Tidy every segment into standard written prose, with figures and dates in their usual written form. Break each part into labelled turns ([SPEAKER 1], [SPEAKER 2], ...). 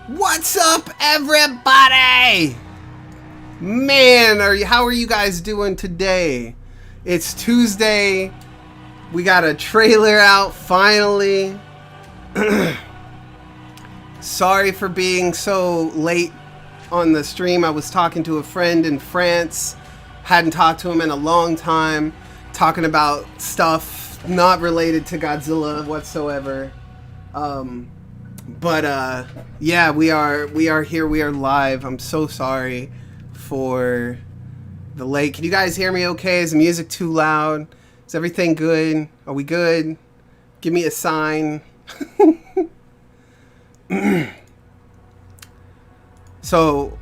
[SPEAKER 1] What's up, everybody? Man, how are you guys doing today? It's Tuesday. We got a trailer out finally. Sorry for being so late on the stream. I was talking to a friend in France. Hadn't talked to him in a long time. Talking about stuff not related to Godzilla whatsoever. Yeah, we are here. We are live. I'm so sorry for the late. Can you guys hear me okay? Is the music too loud? Is everything good? Are we good? Give me a sign. So,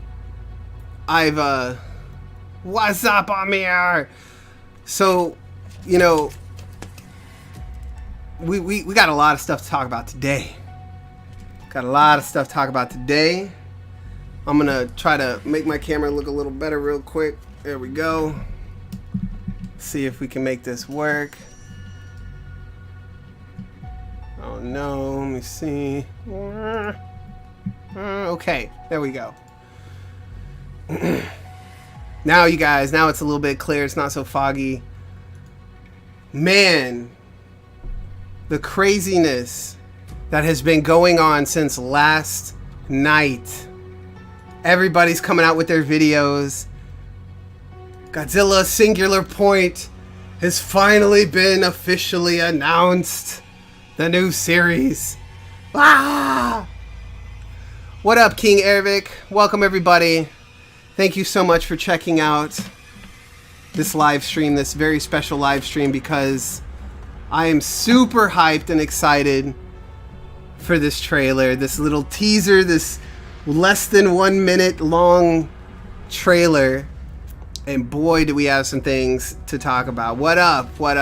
[SPEAKER 1] what's up, Amir? So, you know, we got a lot of stuff to talk about today. I'm gonna try to make my camera look a little better real quick. There we go. See if we can make this work. Oh no, let me see. Okay, there we go. Now you guys, now it's a little bit clear. It's not so foggy. Man, the craziness that has been going on since last night. Everybody's coming out with their videos. Godzilla Singular Point has finally been officially announced. The new series. Ah! What up, King Ervik? Welcome, everybody. Thank you so much for checking out this live stream, this very special live stream, because I am super hyped and excited for this trailer, this little teaser, this less than 1 minute long trailer. And boy, do we have some things to talk about. What up? Let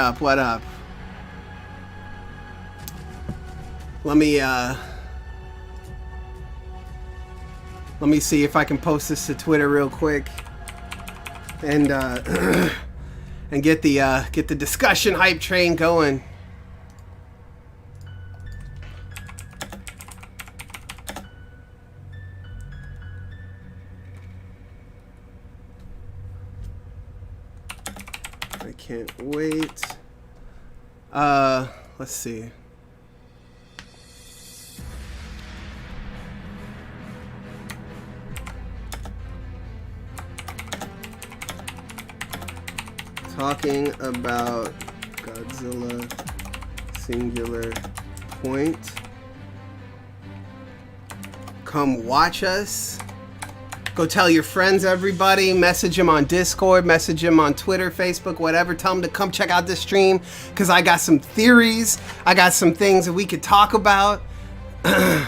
[SPEAKER 1] me see if I can post this to Twitter real quick and and get the discussion hype train going. I can't wait. Let's see. Talking about Godzilla Singular Point. Come watch us. Go tell your friends, everybody. Message them on Discord, message them on Twitter, Facebook, whatever. Tell them to come check out this stream, because I got some theories. I got some things that we could talk about. We're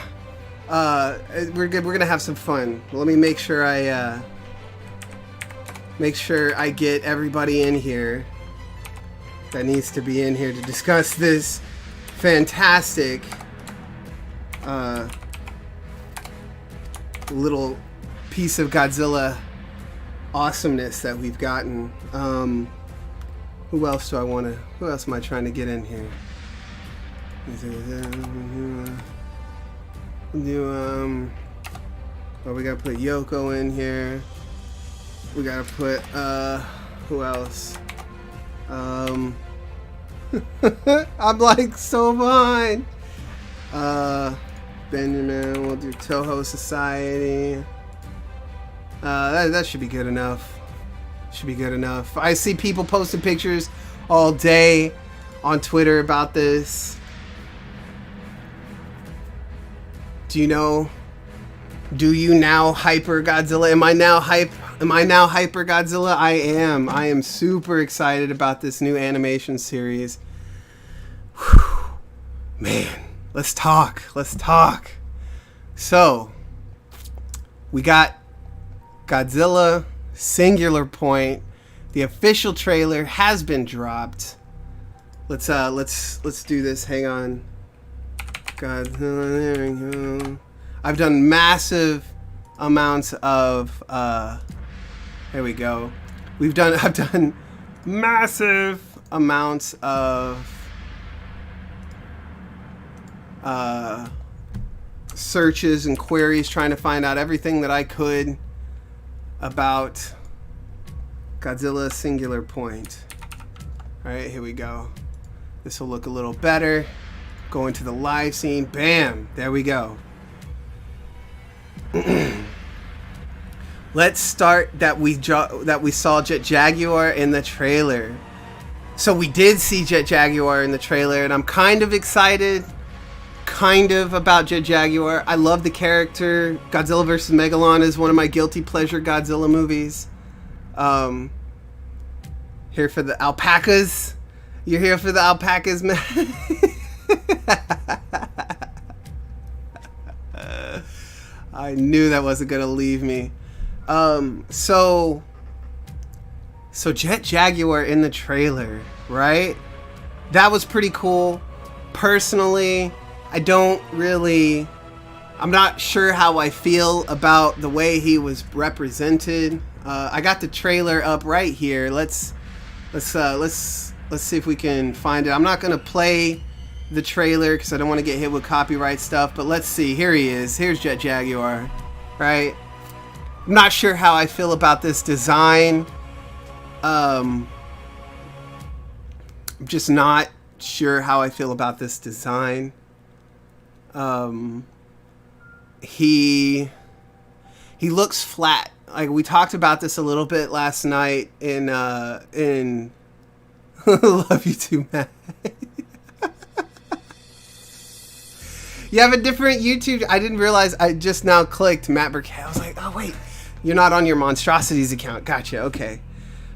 [SPEAKER 1] gonna have some fun. Let me make sure I get everybody in here that needs to be in here to discuss this fantastic little piece of Godzilla awesomeness that we've gotten. Who else am I trying to get in here? We gotta put Yoko in here. We gotta put who else? I'm like so behind. Benjamin, we'll do Toho Society. That should be good enough. I see people posting pictures all day on Twitter about this. Do you now hyper Godzilla? Am I now hyper Godzilla? I am. I am super excited about this new animation series. Whew. Man, let's talk. So, we got Godzilla Singular Point. The official trailer has been dropped. Let's do this. Hang on. Godzilla, there we go. I've done massive amounts of there we go. I've done massive amounts of searches and queries trying to find out everything that I could about Godzilla Singular Point. Alright, here we go. This will look a little better. Go into the live scene. Bam! There we go. Let's start that we saw Jet Jaguar in the trailer. So we did see Jet Jaguar in the trailer, and I'm kind of excited, about Jet Jaguar. I love the character. Godzilla vs. Megalon is one of my guilty pleasure Godzilla movies. Here for the alpacas. You're here for the alpacas, man. I knew that wasn't gonna leave me. So Jet Jaguar in the trailer, right? That was pretty cool. Personally, I'm not sure how I feel about the way he was represented. I got the trailer up right here. Let's see if we can find it. I'm not gonna play the trailer because I don't want to get hit with copyright stuff, but let's see. Here he is. Here's Jet Jaguar, right? I'm not sure how I feel about this design. I'm just not sure how I feel about this design. He looks flat. Like, we talked about this a little bit last night in Love You Too, Matt. You have a different YouTube. I didn't realize. I just now clicked Matt Burkett. I was like, oh wait, you're not on your Monstrosities account. Gotcha. Okay,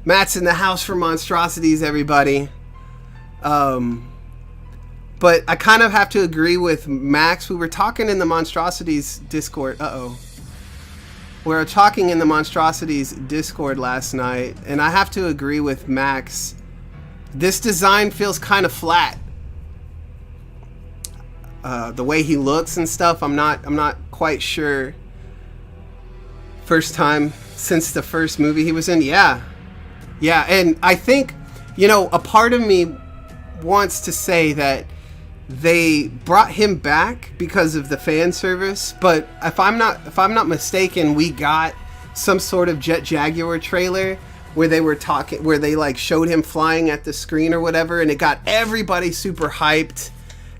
[SPEAKER 1] Matt's in the house for Monstrosities, everybody. But I kind of have to agree with Max. We were talking in the Monstrosities Discord. We were talking in the Monstrosities Discord last night, and I have to agree with Max. This design feels kind of flat. The way he looks and stuff, I'm not quite sure. First time since the first movie he was in, yeah, and I think, a part of me wants to say that they brought him back because of the fan service, but if I'm not mistaken, we got some sort of Jet Jaguar trailer where they were talking, where they like showed him flying at the screen or whatever, and it got everybody super hyped.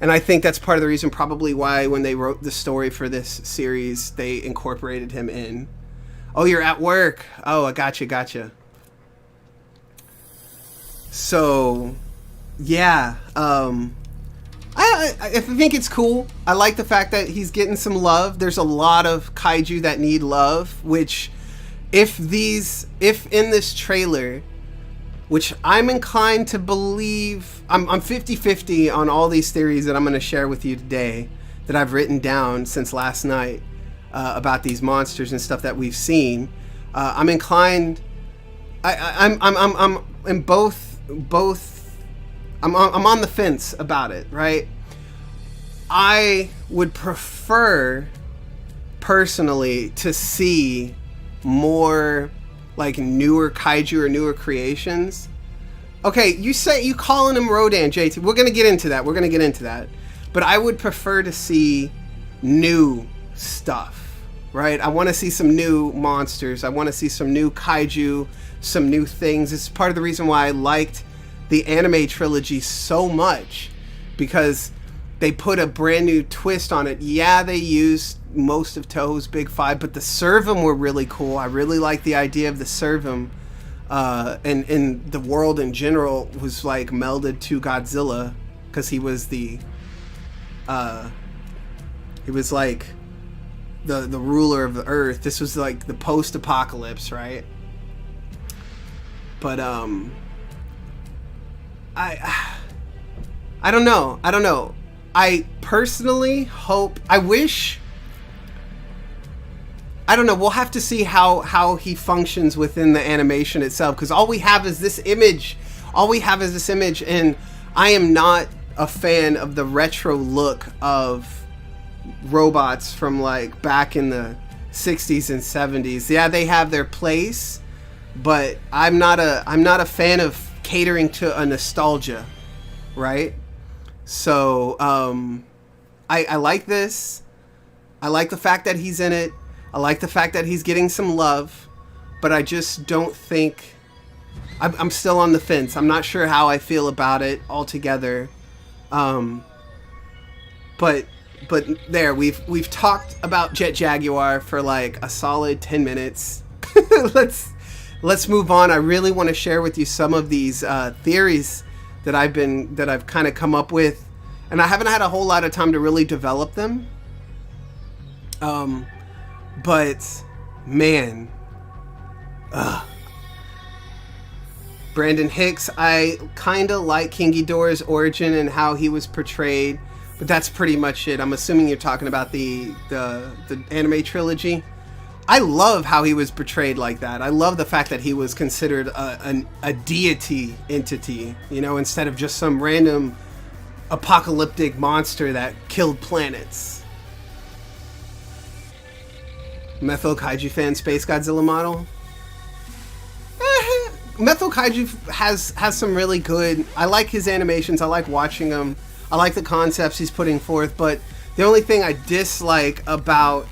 [SPEAKER 1] And I think that's part of the reason probably why when they wrote the story for this series, they incorporated him in. Oh, you're at work. Oh, I gotcha. So, yeah. I think it's cool. I like the fact that he's getting some love. There's a lot of kaiju that need love, which if in this trailer, which I'm inclined to believe, I'm 50-50 on all these theories that I'm going to share with you today that I've written down since last night about these monsters and stuff that we've seen. I'm inclined. I'm in both. I'm on the fence about it, right? I would prefer personally to see more like newer kaiju or newer creations. Okay, you calling him Rodan, JT. We're gonna get into that. But I would prefer to see new stuff, right? I want to see some new monsters. I want to see some new kaiju, some new things. It's part of the reason why I liked the anime trilogy so much, because they put a brand new twist on it. Yeah, they used most of Toho's Big Five, but the Servum were really cool. I really like the idea of the Servum, and the world in general was like melded to Godzilla, because he was like the ruler of the earth. This was like the post-apocalypse, right? But I don't know. I personally hope, I don't know, we'll have to see how he functions within the animation itself, because all we have is this image, and I am not a fan of the retro look of robots from like back in the 60s and 70s. Yeah, they have their place, but I'm not a fan of catering to a nostalgia, right? So I like this. I like the fact that he's in it. I like the fact that he's getting some love, but I just don't think... I'm still on the fence. I'm not sure how I feel about it altogether. But there, we've talked about Jet Jaguar for like a solid 10 minutes. Let's move on. I really want to share with you some of these theories that I've kind of come up with, and I haven't had a whole lot of time to really develop them. But man, Brandon Hicks, I kind of like King Ghidorah's origin and how he was portrayed, but that's pretty much it. I'm assuming you're talking about the anime trilogy. I love how he was portrayed like that. I love the fact that he was considered a deity entity, you know, instead of just some random apocalyptic monster that killed planets. Methyl Kaiju fan Space Godzilla model. Methyl Kaiju has some really good... I like his animations. I like watching them. I like the concepts he's putting forth, but the only thing I dislike about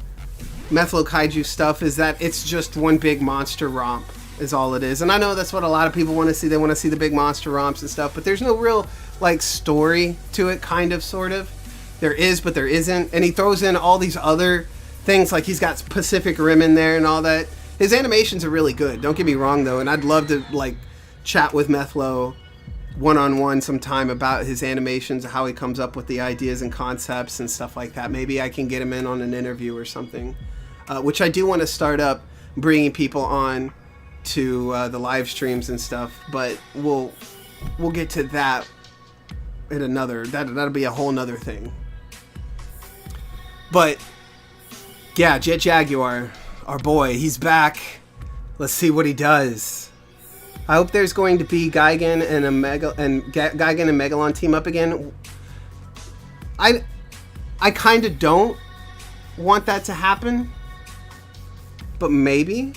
[SPEAKER 1] Methyl Kaiju stuff is that it's just one big monster romp is all it is. And I know that's what a lot of people want to see. They want to see the big monster romps and stuff, but there's no real like story to it, kind of, sort of. There is, but there isn't. And he throws in all these other things, like he's got Pacific Rim in there and all that. His animations are really good, don't get me wrong though, and I'd love to like chat with Methlo one-on-one sometime about his animations, how he comes up with the ideas and concepts and stuff like that. Maybe I can get him in on an interview or something, which I do want to start up bringing people on to the live streams and stuff, but we'll get to that in another, that'll be a whole nother thing. But yeah, Jet Jaguar, our boy, he's back. Let's see what he does. I hope there's going to be Gigan and Gigan and Megalon team up again. I kind of don't want that to happen, but maybe.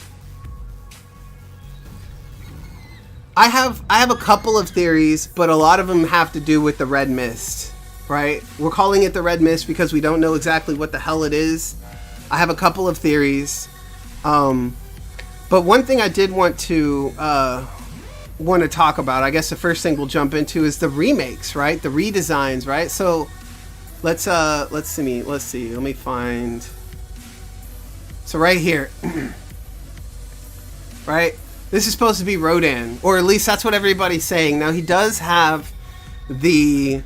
[SPEAKER 1] I have a couple of theories, but a lot of them have to do with the red mist, right? We're calling it the red mist because we don't know exactly what the hell it is. I have a couple of theories. But one thing I did want to talk about, I guess the first thing we'll jump into is the remakes, right? The redesigns, right? So let's see. Let me find. So right here, right? This is supposed to be Rodan, or at least that's what everybody's saying. Now he does have the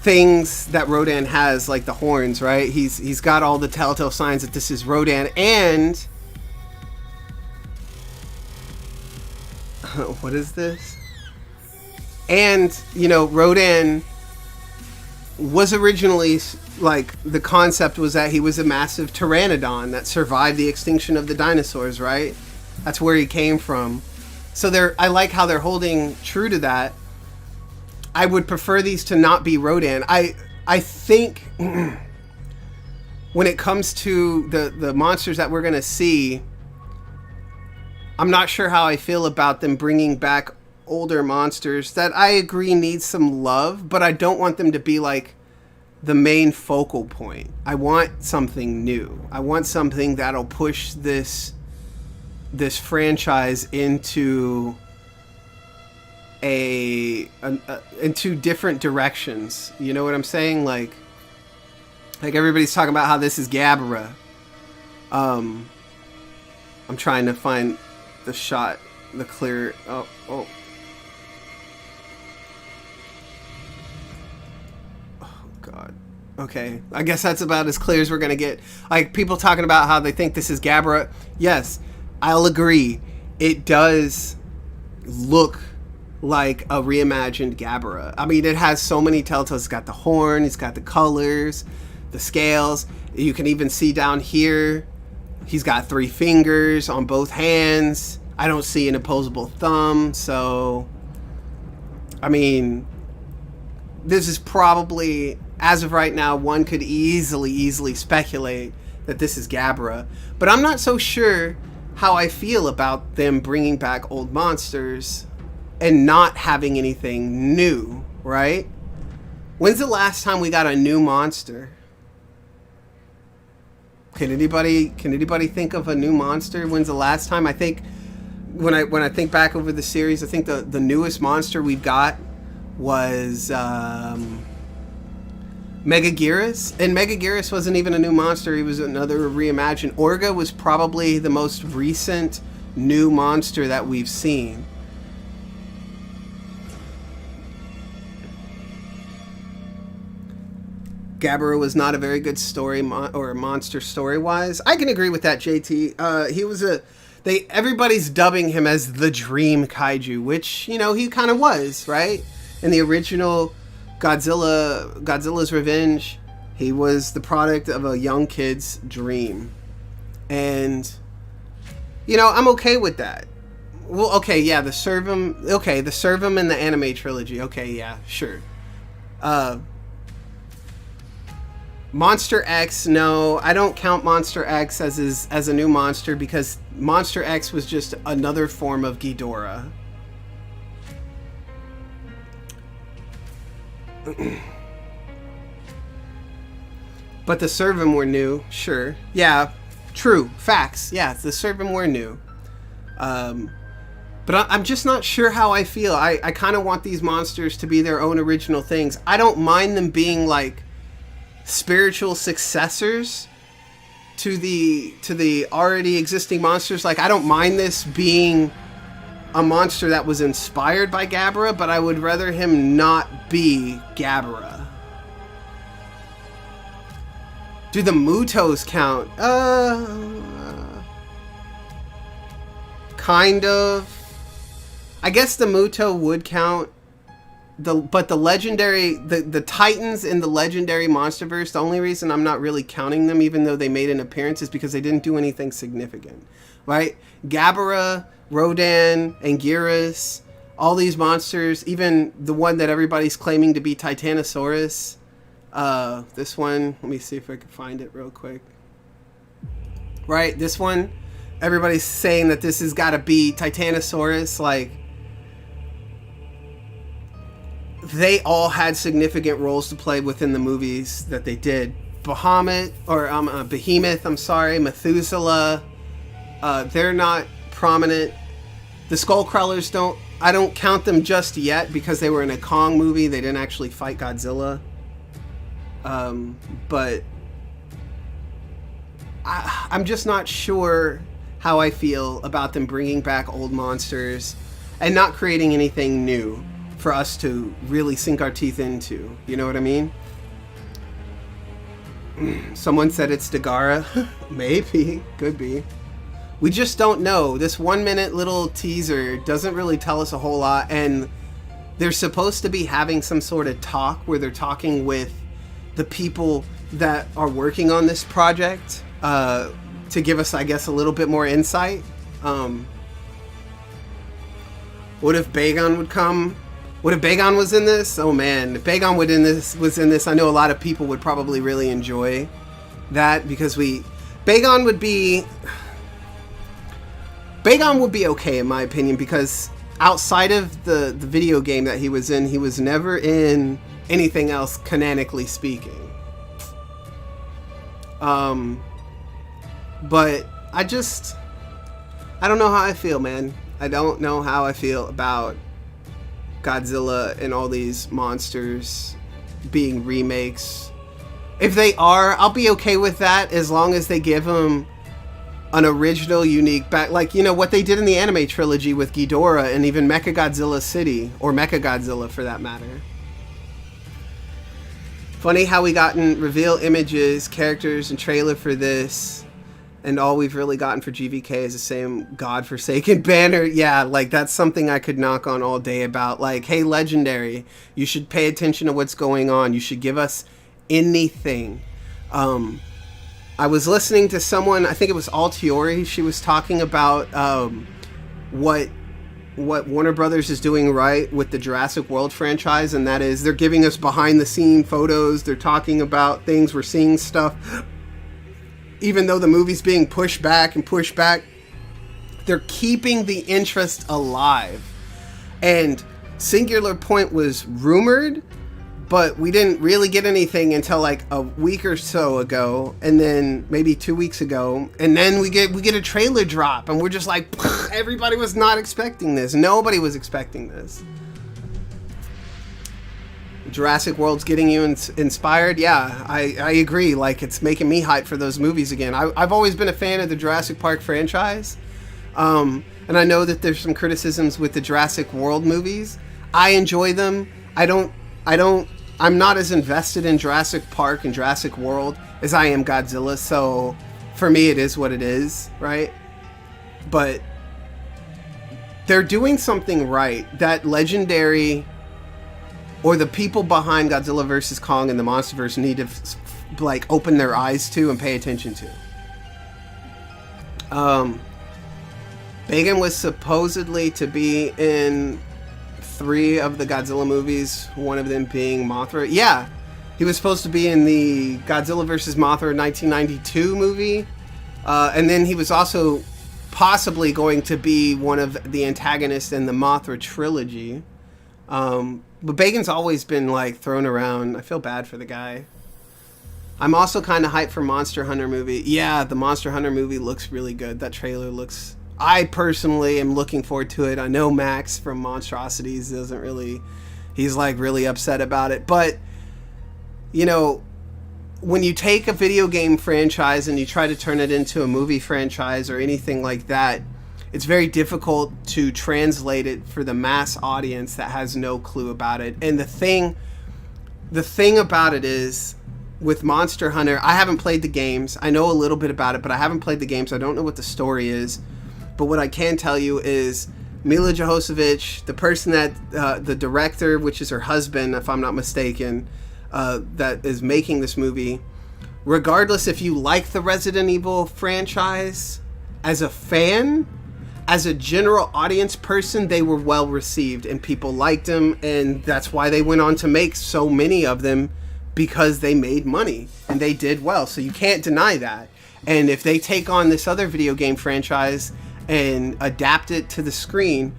[SPEAKER 1] things that Rodan has, like the horns, right? He's got all the telltale signs that this is Rodan, and what is this? And you know, Rodan was originally, like, the concept was that he was a massive pteranodon that survived the extinction of the dinosaurs, right? That's where he came from. So I like how they're holding true to that. I would prefer these to not be Rodan. I think when it comes to the monsters that we're going to see, I'm not sure how I feel about them bringing back older monsters that I agree need some love, but I don't want them to be like the main focal point. I want something new. I want something that'll push this franchise into into different directions. You know what I'm saying? Like everybody's talking about how this is Gabara. I'm trying to find the shot, the clear. Oh God. Okay, I guess that's about as clear as we're gonna get. Like, people talking about how they think this is Gabara. Yes, I'll agree. It does look like a reimagined Gabara. I mean, it has so many telltales. It's got the horn, it's got the colors, the scales. You can even see down here, he's got 3 fingers on both hands. I don't see an opposable thumb, so I mean, this is probably, as of right now, one could easily speculate that this is Gabara. But I'm not so sure how I feel about them bringing back old monsters and not having anything new, right? When's the last time we got a new monster? Can anybody think of a new monster? When's the last time? I think when I think back over the series, I think the newest monster we've got was Megaguirus, and Megaguirus wasn't even a new monster. He was another reimagined. Orga was probably the most recent new monster that we've seen. Gabbara was not a very good story or monster story-wise. I can agree with that, JT. He was everybody's dubbing him as the Dream Kaiju, which, you know, he kind of was, right? In the original Godzilla's Revenge, he was the product of a young kid's dream. And, you know, I'm okay with that. Well, okay, yeah, the Servum in the anime trilogy. Okay, yeah, sure. Monster X, no, I don't count Monster X as a new monster, because Monster X was just another form of Ghidorah. But the Servum were new, sure. Yeah, true, facts. Yeah, the Servum were new. But I'm just not sure how I feel. I kind of want these monsters to be their own original things. I don't mind them being like spiritual successors to the already existing monsters. Like, I don't mind this being a monster that was inspired by Gabbara, but I would rather him not be Gabbara. Do the Mutos count? Kind of. I guess the Muto would count. But the legendary, the Titans in the legendary Monsterverse, the only reason I'm not really counting them, even though they made an appearance, is because they didn't do anything significant, right? Gabbara, Rodan, Anguirus, all these monsters, even the one that everybody's claiming to be Titanosaurus. This one, let me see if I can find it real quick. Right, this one, everybody's saying that this has got to be Titanosaurus, like, they all had significant roles to play within the movies that they did. Behemoth, Methuselah, they're not prominent. The Skullcrawlers I don't count them just yet because they were in a Kong movie. They didn't actually fight Godzilla. But I'm just not sure how I feel about them bringing back old monsters and not creating anything new for us to really sink our teeth into. You know what I mean? Someone said it's Dagara. Maybe. Could be. We just don't know. This 1 minute little teaser doesn't really tell us a whole lot, and they're supposed to be having some sort of talk where they're talking with the people that are working on this project to give us, I guess, a little bit more insight. What if Bagon would come? What if Bagon was in this? Oh man, if Bagon was in this, I know a lot of people would probably really enjoy that, because Bagon would be okay in my opinion, because outside of the video game that he was in, he was never in anything else canonically speaking. But I don't know how I feel, man. I don't know how I feel about Godzilla and all these monsters being remakes. If they are, I'll be okay with that, as long as they give them an original, unique back, like, you know, what they did in the anime trilogy with Ghidorah and even Mechagodzilla City, or Mechagodzilla for that matter. Funny how we gotten reveal images, characters, and trailer for this, and all we've really gotten for GVK is the same godforsaken banner. Yeah, like, that's something I could knock on all day about. Like, hey, Legendary, you should pay attention to what's going on. You should give us anything. I was listening to someone, I think it was Altiori, she was talking about what Warner Brothers is doing right with the Jurassic World franchise, and that is they're giving us behind the scene photos, they're talking about things, we're seeing stuff. Even though the movie's being pushed back, they're keeping the interest alive. And Singular Point was rumored, but we didn't really get anything until like a week or so ago, and then maybe 2 weeks ago, and then we get a trailer drop, and we're just like, everybody was not expecting this. Nobody was expecting this. Jurassic World's getting you inspired. Yeah, I agree. Like, it's making me hyped for those movies again. I've always been a fan of the Jurassic Park franchise, and I know that there's some criticisms with the Jurassic World movies. I enjoy them. I'm not as invested in Jurassic Park and Jurassic World as I am Godzilla, so for me it is what it is, right? But they're doing something right. That Legendary, or the people behind Godzilla vs. Kong and the MonsterVerse, need to like open their eyes to and pay attention to. Bagan was supposedly to be in 3 of the Godzilla movies, one of them being Mothra. Yeah, he was supposed to be in the Godzilla vs. Mothra 1992 movie, and then he was also possibly going to be one of the antagonists in the Mothra trilogy. But Bagan's always been like thrown around. I feel bad for the guy. I'm also kind of hyped for Monster Hunter movie. Yeah, the Monster Hunter movie looks really good. That trailer looks... I personally am looking forward to it. I know Max from Monstrosities doesn't really... He's like really upset about it. But, you know, when you take a video game franchise and you try to turn it into a movie franchise or anything like that, it's very difficult to translate it for the mass audience that has no clue about it. And the thing about it is, with Monster Hunter, I haven't played the games. I know a little bit about it, but I haven't played the games. I don't know what the story is. But what I can tell you is Mila Jovovich, the person that, the director, which is her husband, if I'm not mistaken, that is making this movie, regardless if you like the Resident Evil franchise, as a fan, as a general audience person, they were well received and people liked them, and that's why they went on to make so many of them, because they made money and they did well. So you can't deny that. And if they take on this other video game franchise and adapt it to the screen,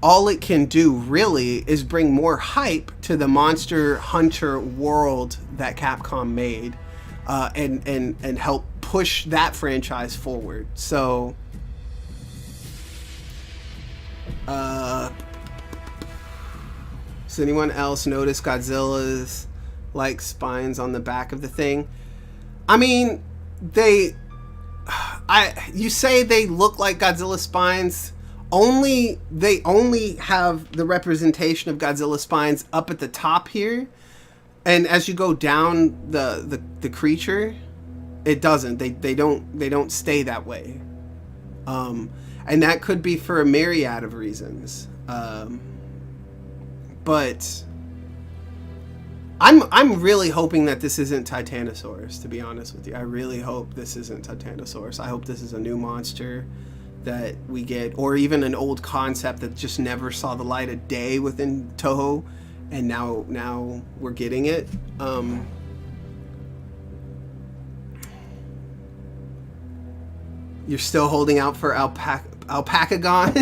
[SPEAKER 1] all it can do really is bring more hype to the Monster Hunter world that Capcom made, and help push that franchise forward. So does anyone else notice Godzilla's like spines on the back of the thing? I mean, you say they look like Godzilla spines. They only have the representation of Godzilla spines up at the top here, and as you go down the creature, it doesn't. They don't stay that way. And that could be for a myriad of reasons. But I'm really hoping that this isn't Titanosaurus, to be honest with you. I really hope this isn't Titanosaurus. I hope this is a new monster that we get, or even an old concept that just never saw the light of day within Toho, and now we're getting it. You're still holding out for Alpacagon?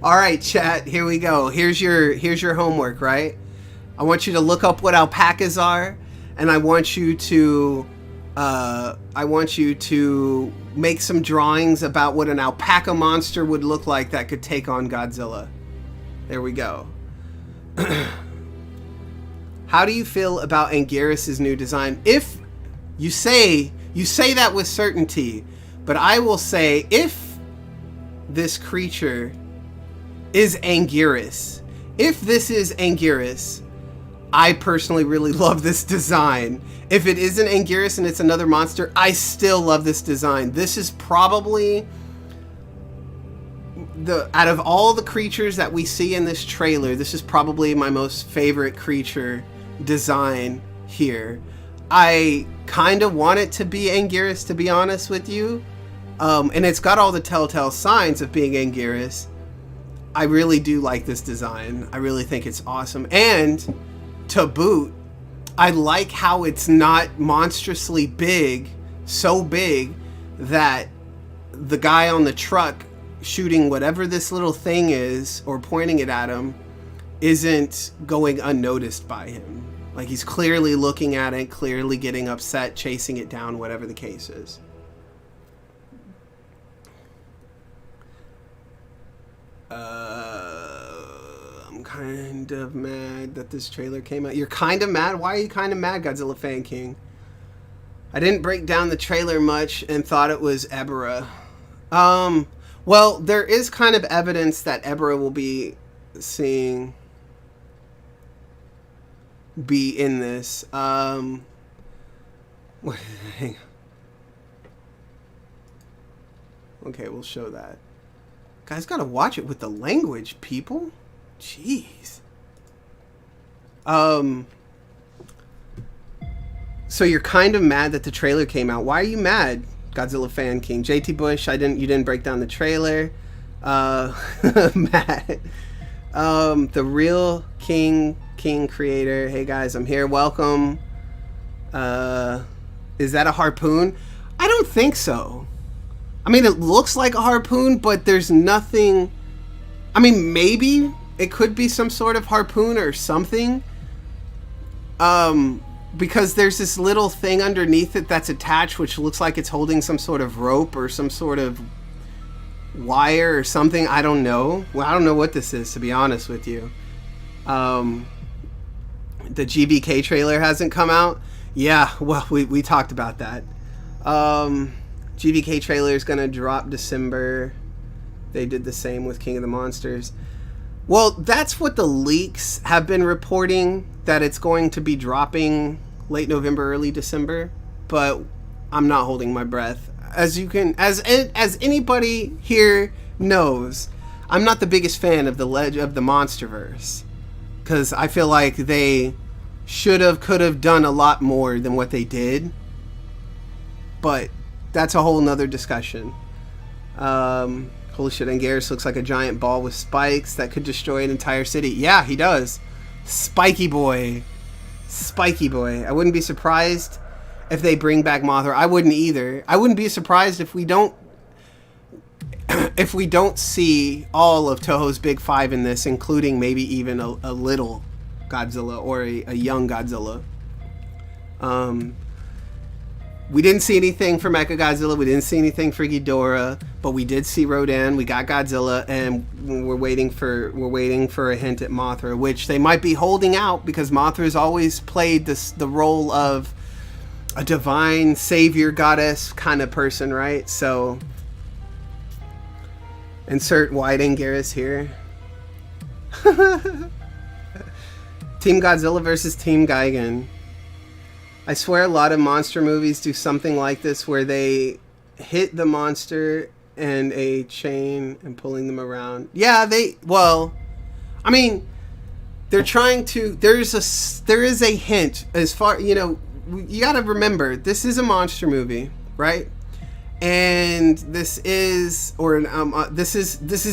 [SPEAKER 1] All right, chat, here we go. Here's your homework, right? I want you to look up what alpacas are, and I want you to make some drawings about what an alpaca monster would look like that could take on Godzilla. There we go. How do you feel about Anguirus' new design? If you say that with certainty, but I will say, if this creature is Anguirus, if this is Anguirus, I personally really love this design. If it isn't Anguirus and it's another monster, I still love this design. This is probably out of all the creatures that we see in this trailer, this is probably my most favorite creature design here. I kind of want it to be Anguirus, to be honest with you. And it's got all the telltale signs of being Anguirus. I really do like this design. I really think it's awesome. And to boot, I like how it's not monstrously big, so big that the guy on the truck shooting whatever this little thing is or pointing it at him isn't going unnoticed by him. Like, he's clearly looking at it, clearly getting upset, chasing it down, whatever the case is. I'm kind of mad that this trailer came out. You're kind of mad? Why are you kind of mad, Godzilla Fan King? I didn't break down the trailer much and thought it was Ebra. Well, there is kind of evidence that Ebra will be in this. Hang on. Okay, we'll show that. Guys, gotta watch it with the language, people. Jeez. So you're kind of mad that the trailer came out. Why are you mad, Godzilla Fan King? JT Bush, you didn't break down the trailer. Matt. The Real King creator. Hey guys, I'm here. Welcome. Is that a harpoon? I don't think so. I mean, it looks like a harpoon, but there's nothing. I mean, maybe it could be some sort of harpoon or something. Because there's this little thing underneath it that's attached, which looks like it's holding some sort of rope or some sort of wire or something. I don't know. Well, I don't know what this is, to be honest with you. The GVK trailer hasn't come out. Yeah, well, we talked about that. GVK trailer is going to drop December. They did the same with King of the Monsters. Well, that's what the leaks have been reporting, that it's going to be dropping late November, early December. But I'm not holding my breath. As anybody here knows, I'm not the biggest fan of the Monsterverse, because I feel like they could have done a lot more than what they did. But that's a whole nother discussion. Holy shit, Anguirus looks like a giant ball with spikes that could destroy an entire city. Yeah, he does. Spiky boy. Spiky boy. I wouldn't be surprised if they bring back Mothra. I wouldn't either. I wouldn't be surprised if we don't see all of Toho's Big Five in this, including maybe even a little Godzilla or a young Godzilla. We didn't see anything for Mechagodzilla. We didn't see anything for Ghidorah, but we did see Rodan. We got Godzilla, and we're waiting for a hint at Mothra, which they might be holding out because Mothra's always played the role of a divine savior goddess kind of person, right? So insert White Anguirus here. Team Godzilla versus Team Gigan. I swear a lot of monster movies do something like this where they hit the monster and a chain and pulling them around. Yeah, I mean, they're trying to, there is a hint as far, you got to remember, this is a monster movie, right? And this is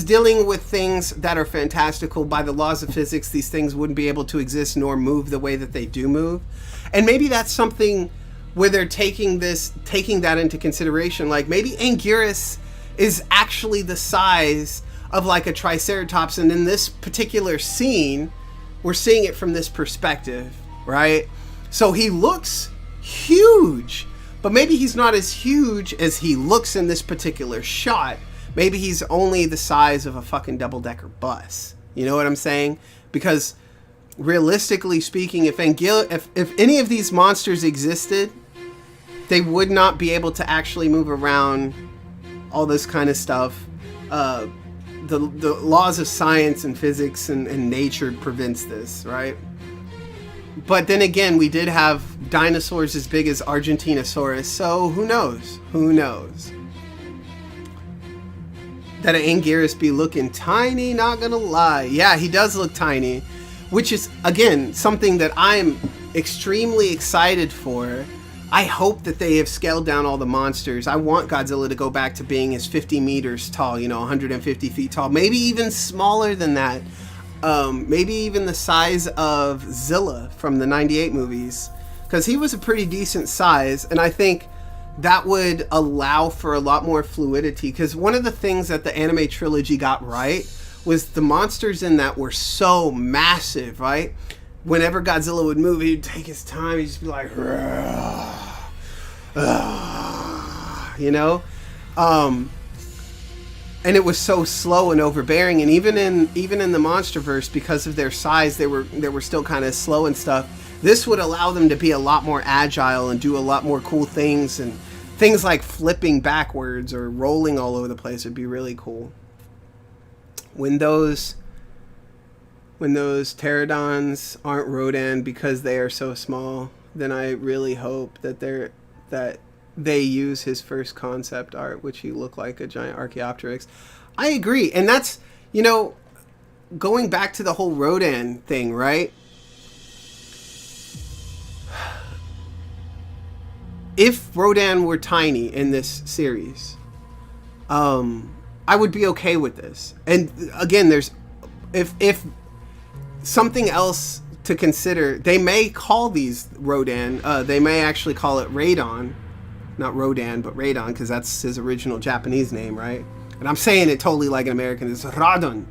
[SPEAKER 1] dealing with things that are fantastical. By the laws of physics, these things wouldn't be able to exist nor move the way that they do move. And maybe that's something where they're taking that into consideration. Like, maybe Anguirus is actually the size of like a Triceratops, and in this particular scene, we're seeing it from this perspective, right? So he looks huge, but maybe he's not as huge as he looks in this particular shot. Maybe he's only the size of a fucking double-decker bus. You know what I'm saying? Because realistically speaking, if any of these monsters existed, they would not be able to actually move around, all this kind of stuff. The laws of science and physics and nature prevents this, right? But then again, we did have dinosaurs as big as Argentinosaurus, so who knows? Who knows? That Anguirus be looking tiny, not gonna lie. Yeah, he does look tiny, which is, again, something that I'm extremely excited for. I hope that they have scaled down all the monsters. I want Godzilla to go back to being his 50 meters tall, 150 feet tall, maybe even smaller than that. Maybe even the size of Zilla from the 98 movies, because he was a pretty decent size, and I think that would allow for a lot more fluidity. Because one of the things that the anime trilogy got right was the monsters in that were so massive, right? Whenever Godzilla would move, he'd take his time. He'd just be like, you know? And it was so slow and overbearing. And even in the MonsterVerse, because of their size, they were still kind of slow and stuff. This would allow them to be a lot more agile and do a lot more cool things. And things like flipping backwards or rolling all over the place would be really cool. When those pterodons aren't Rodan because they are so small, then I really hope that they use his first concept art, which he looked like a giant Archaeopteryx. I agree. And that's, you know, going back to the whole Rodan thing, right? If Rodan were tiny in this series, I would be okay with this. And again, there's if something else to consider, they may call these Rodan. They may actually call it Radon, not Rodan, but Radon, because that's his original Japanese name, right? And I'm saying it totally like an American. It's Radon.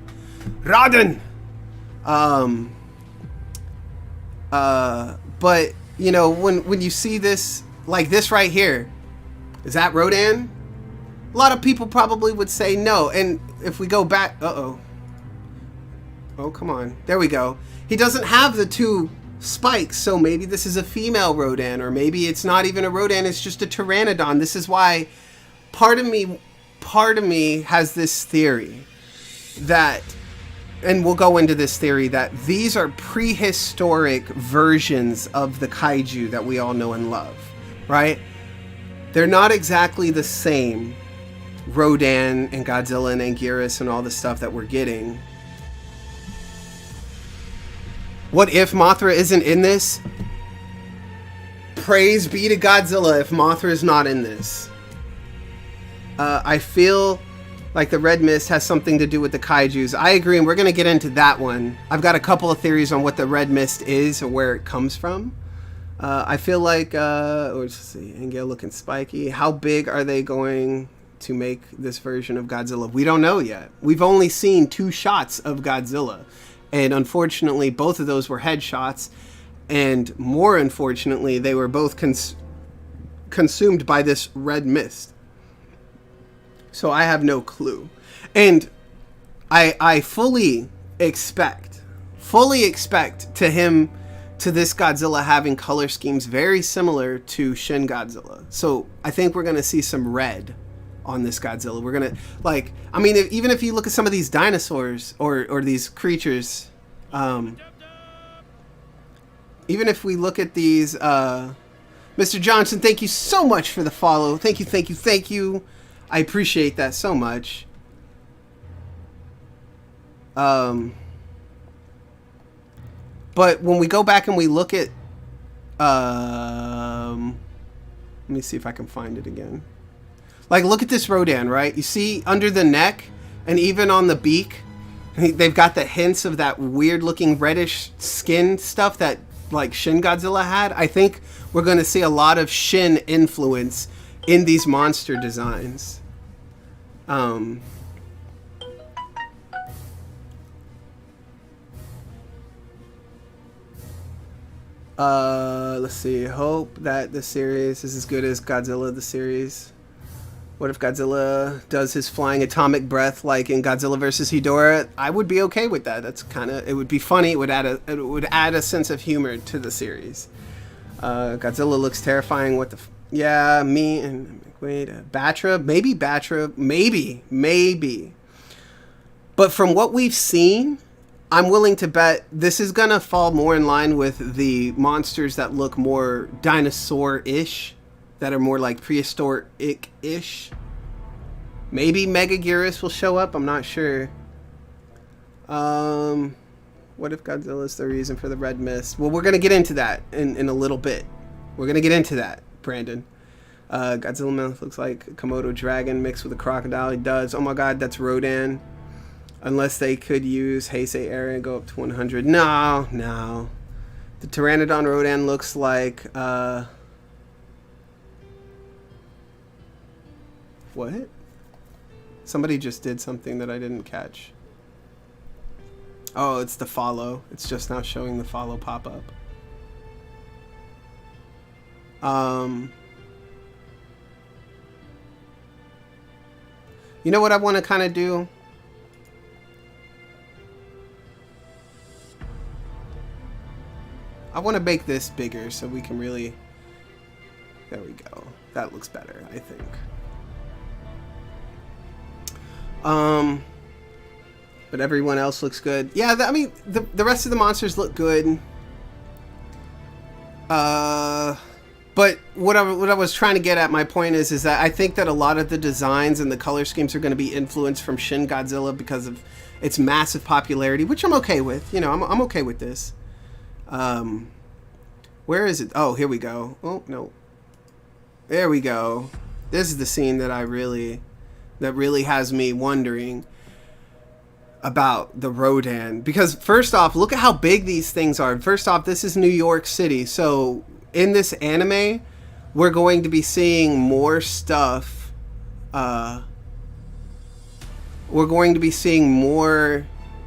[SPEAKER 1] But you know, when you see this, like this right here, is that Rodan? A lot of people probably would say no. And if we go back, oh, come on, there we go. He doesn't have the two spikes, so maybe this is a female Rodan, or maybe it's not even a Rodan, it's just a Pteranodon. This is why part of me has this theory that, and we'll go into this theory, that these are prehistoric versions of the kaiju that we all know and love, right? They're not exactly the same Rodan and Godzilla and Anguirus and all the stuff that we're getting. What if Mothra isn't in this? Praise be to Godzilla if Mothra is not in this. I feel like the red mist has something to do with the kaijus. I agree, and we're going to get into that one. I've got a couple of theories on what the red mist is or where it comes from. I feel like, let's see, Angel looking spiky. How big are they going to make this version of Godzilla? We don't know yet. We've only seen 2 shots of Godzilla. And unfortunately, both of those were headshots. And more unfortunately, they were both consumed by this red mist. So I have no clue. And I fully expect to this Godzilla having color schemes very similar to Shin Godzilla. So I think we're going to see some red on this Godzilla. We're going to, like, I mean, even if you look at some of these dinosaurs or these creatures, even if we look at these, Mr. Johnson, thank you so much for the follow. Thank you. I appreciate that so much. But when we go back and we look at, let me see if I can find it again. Like, look at this Rodan, right? You see under the neck and even on the beak, they've got the hints of that weird looking reddish skin stuff that like Shin Godzilla had. I think we're going to see a lot of Shin influence in these monster designs. Let's see. Hope that the series is as good as Godzilla the series. What if Godzilla does his flying atomic breath like in Godzilla vs. Hedorah? I would be okay with that. That's kind of, it would be funny. It would add a sense of humor to the series. Godzilla looks terrifying. What the? Yeah, me and wait, Batra, maybe. But from what we've seen, I'm willing to bet this is gonna fall more in line with the monsters that look more dinosaur-ish, that are more like prehistoric-ish. Maybe Megaguirus will show up, I'm not sure. What if Godzilla's the reason for the red mist? Well, we're gonna get into that in a little bit. We're gonna get into that, Brandon. Godzilla mouth looks like a Komodo dragon mixed with a crocodile. He does. Oh my god, that's Rodan. Unless they could use Heisei area and go up to 100. No. The Pteranodon Rodan looks like What? Somebody just did something that I didn't catch. Oh, it's the follow. It's just now showing the follow pop up. You know what I want to kind of do? I want to make this bigger so we can really... There we go. That looks better, I think. But everyone else looks good. Yeah, I mean, the rest of the monsters look good. But what I was trying to get at, my point is that I think that a lot of the designs and the color schemes are going to be influenced from Shin Godzilla because of its massive popularity, which I'm okay with. You know, I'm okay with this. Where is it? Oh, here we go. Oh, no. There we go. This is the scene that really has me wondering about the Rodan. Because first off, look at how big these things are. First off, this is New York City. So in this anime, we're going to be seeing more stuff. We're going to be seeing more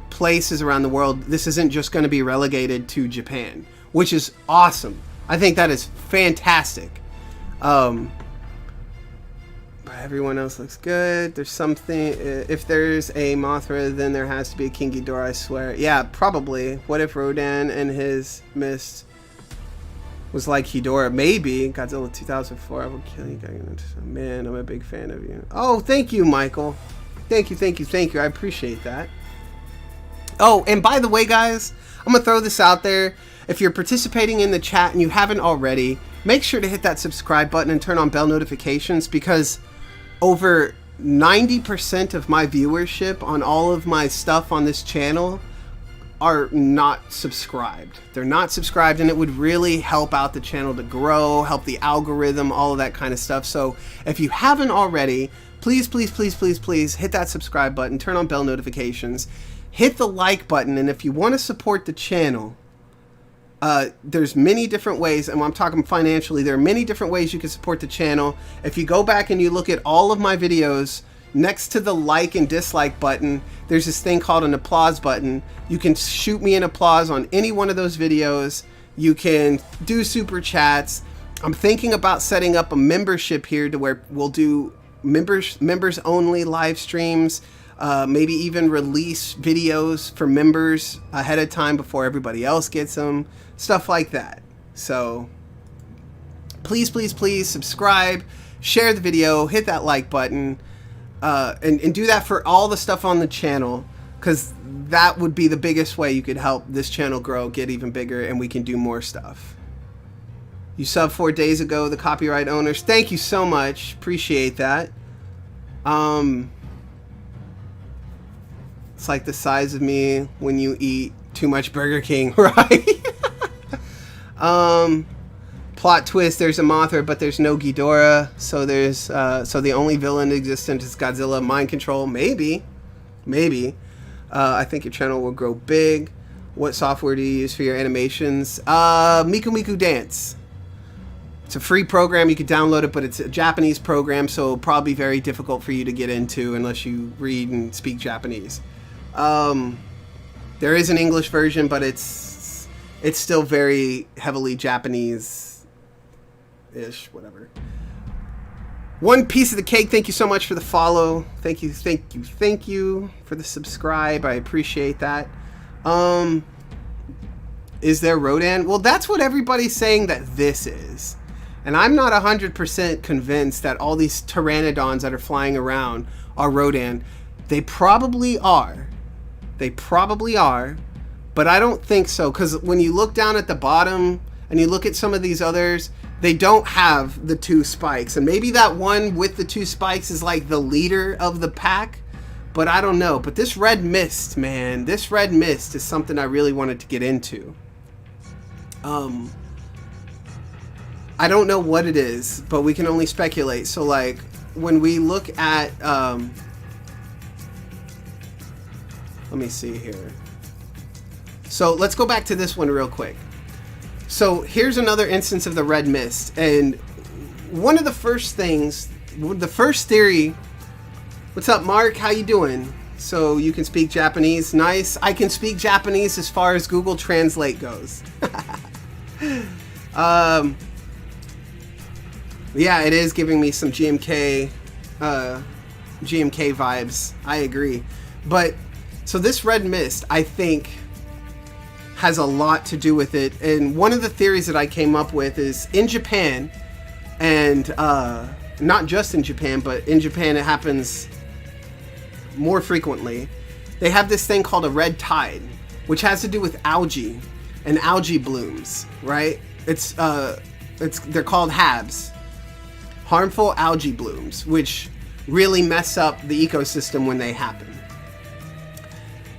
[SPEAKER 1] places around the world. This isn't just going to be relegated to Japan, which is awesome. I think that is fantastic. But everyone else looks good. There's something. If there's a Mothra, then there has to be a King Ghidorah, I swear. Yeah, probably. What if Rodan and his mist was like Ghidorah? Maybe. Godzilla 2004. I will kill you. Man, I'm a big fan of you. Oh, thank you, Michael. Thank you. I appreciate that. Oh, and by the way, guys, I'm going to throw this out there. If you're participating in the chat and you haven't already, make sure to hit that subscribe button and turn on bell notifications, because over 90% of my viewership on all of my stuff on this channel are not subscribed. They're not subscribed, and it would really help out the channel to grow, help the algorithm, all of that kind of stuff. So if you haven't already, please hit that subscribe button, turn on bell notifications, hit the like button, and if you want to support the channel, there's many different ways, and I'm talking financially, there are many different ways you can support the channel. If you go back and you look at all of my videos, next to the like and dislike button, there's this thing called an applause button. You can shoot me an applause on any one of those videos. You can do super chats. I'm thinking about setting up a membership here to where we'll do members only live streams, maybe even release videos for members ahead of time before everybody else gets them, stuff like that. So please subscribe, share the video, hit that like button, and do that for all the stuff on the channel, because that would be the biggest way you could help this channel grow, get even bigger, and we can do more stuff. You subbed 4 days ago, the copyright owners. Thank you so much. Appreciate that. It's like the size of me when you eat too much Burger King, right? Plot twist, there's a Mothra, but there's no Ghidorah. So there's so the only villain existent is Godzilla. Mind control, maybe. I think your channel will grow big. What software do you use for your animations? Miku Miku Dance. It's a free program, you can download it, but it's a Japanese program, so it'll probably be very difficult for you to get into unless you read and speak Japanese. There is an English version, but it's still very heavily Japanese-ish, whatever. One piece of the cake, thank you so much for the follow. Thank you for the subscribe. I appreciate that. Is there Rodan? Well, that's what everybody's saying that this is. And I'm not 100% convinced that all these pteranodons that are flying around are Rodan. They probably are. But I don't think so, because when you look down at the bottom and you look at some of these others, they don't have the 2 spikes. And maybe that one with the 2 spikes is like the leader of the pack, but I don't know. But this red mist, man, this red mist is something I really wanted to get into. I don't know what it is, but we can only speculate. So like when we look at, let me see here. So let's go back to this one real quick. So here's another instance of the red mist. And one of the first things the first theory. What's up, Mark? How you doing? So you can speak Japanese. Nice. I can speak Japanese as far as Google Translate goes. Yeah, it is giving me some GMK vibes. I agree. But so this red mist, I think, has a lot to do with it. And one of the theories that I came up with is in Japan, and not just in Japan, but in Japan it happens more frequently. They have this thing called a red tide, which has to do with algae and algae blooms, right? They're called HABs, harmful algae blooms, which really mess up the ecosystem when they happen.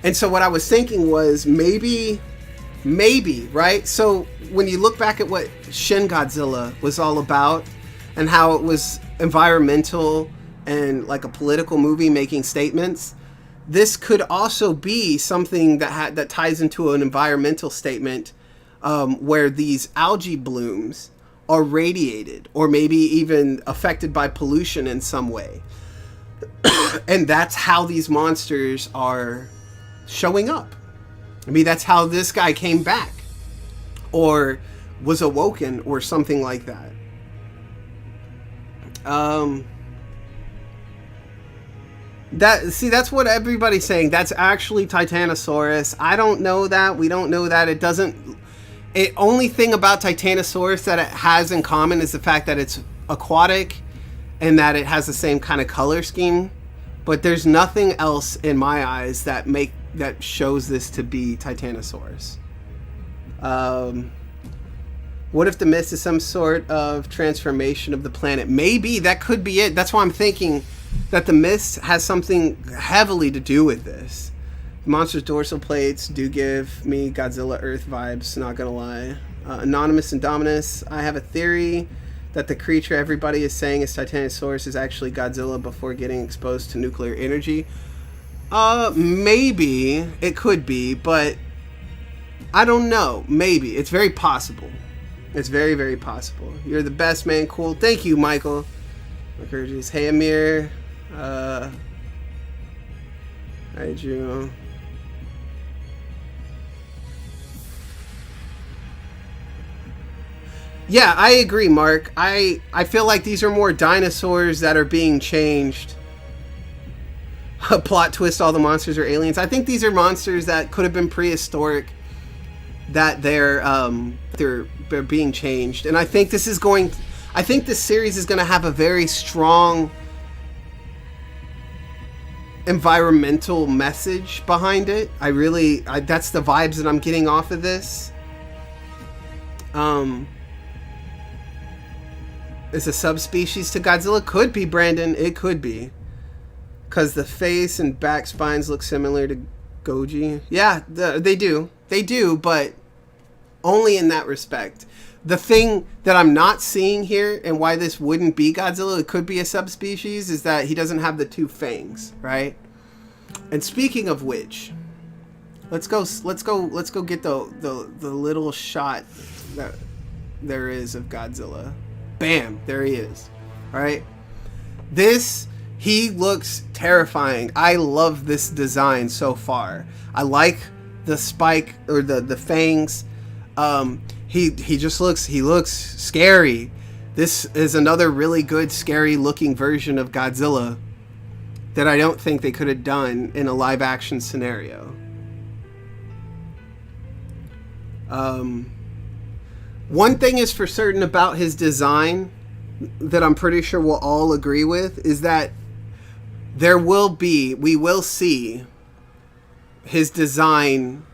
[SPEAKER 1] And so what I was thinking was maybe, right? So when you look back at what Shin Godzilla was all about and how it was environmental and like a political movie making statements, this could also be something that ties into an environmental statement, where these algae blooms are radiated or maybe even affected by pollution in some way. And that's how these monsters are showing up. I mean, that's how this guy came back or was awoken or something like that. That's what everybody's saying. That's actually Titanosaurus. I don't know that. We don't know that. It only thing about Titanosaurus that it has in common is the fact that it's aquatic and that it has the same kind of color scheme. But there's nothing else in my eyes that shows this to be Titanosaurus. What if the mist is some sort of transformation of the planet? Maybe that could be it. That's why I'm thinking that the mist has something heavily to do with this. The monster's dorsal plates do give me Godzilla Earth vibes, not gonna lie. Anonymous and Dominus, I have a theory that the creature everybody is saying is Titanosaurus is actually Godzilla before getting exposed to nuclear energy. Maybe. It could be, but I don't know. Maybe. It's very possible. It's very, very possible. You're the best, man. Cool. Thank you, Michael. Hey, Amir. Hi, Juno. Yeah, I agree, Mark. I feel like these are more dinosaurs that are being changed. A plot twist, all the monsters are aliens. I think these are monsters that could have been prehistoric, that they're being changed. And I think this series is going to have a very strong environmental message behind it. That's the vibes that I'm getting off of this. It's a subspecies to Godzilla. Could be, Brandon. It could be. Because the face and back spines look similar to Goji. Yeah, they do. They do, but only in that respect. The thing that I'm not seeing here, and why this wouldn't be Godzilla, it could be a subspecies, is that he doesn't have the two fangs, right? And speaking of which, let's go get the little shot that there is of Godzilla. Bam, there he is. All right. He looks terrifying. I love this design so far. I like the spike or the fangs. He looks scary. This is another really good scary looking version of Godzilla that I don't think they could have done in a live action scenario. One thing is for certain about his design that I'm pretty sure we'll all agree with is that we will see his design,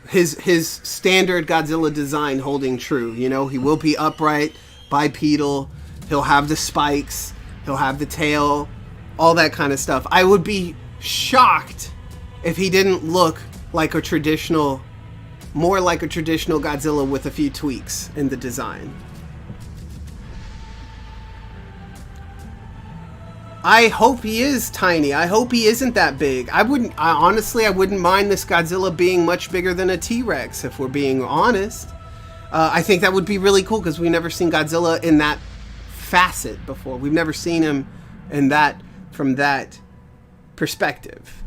[SPEAKER 1] his standard Godzilla design holding true. You know, he will be upright, bipedal, he'll have the spikes, he'll have the tail, all that kind of stuff. I would be shocked if he didn't look like more like a traditional Godzilla with a few tweaks in the design. I hope he is tiny. I hope he isn't that big. I honestly wouldn't mind this Godzilla being much bigger than a T-Rex, if we're being honest. I think that would be really cool because we've never seen Godzilla in that facet before. We've never seen him in that, from that perspective.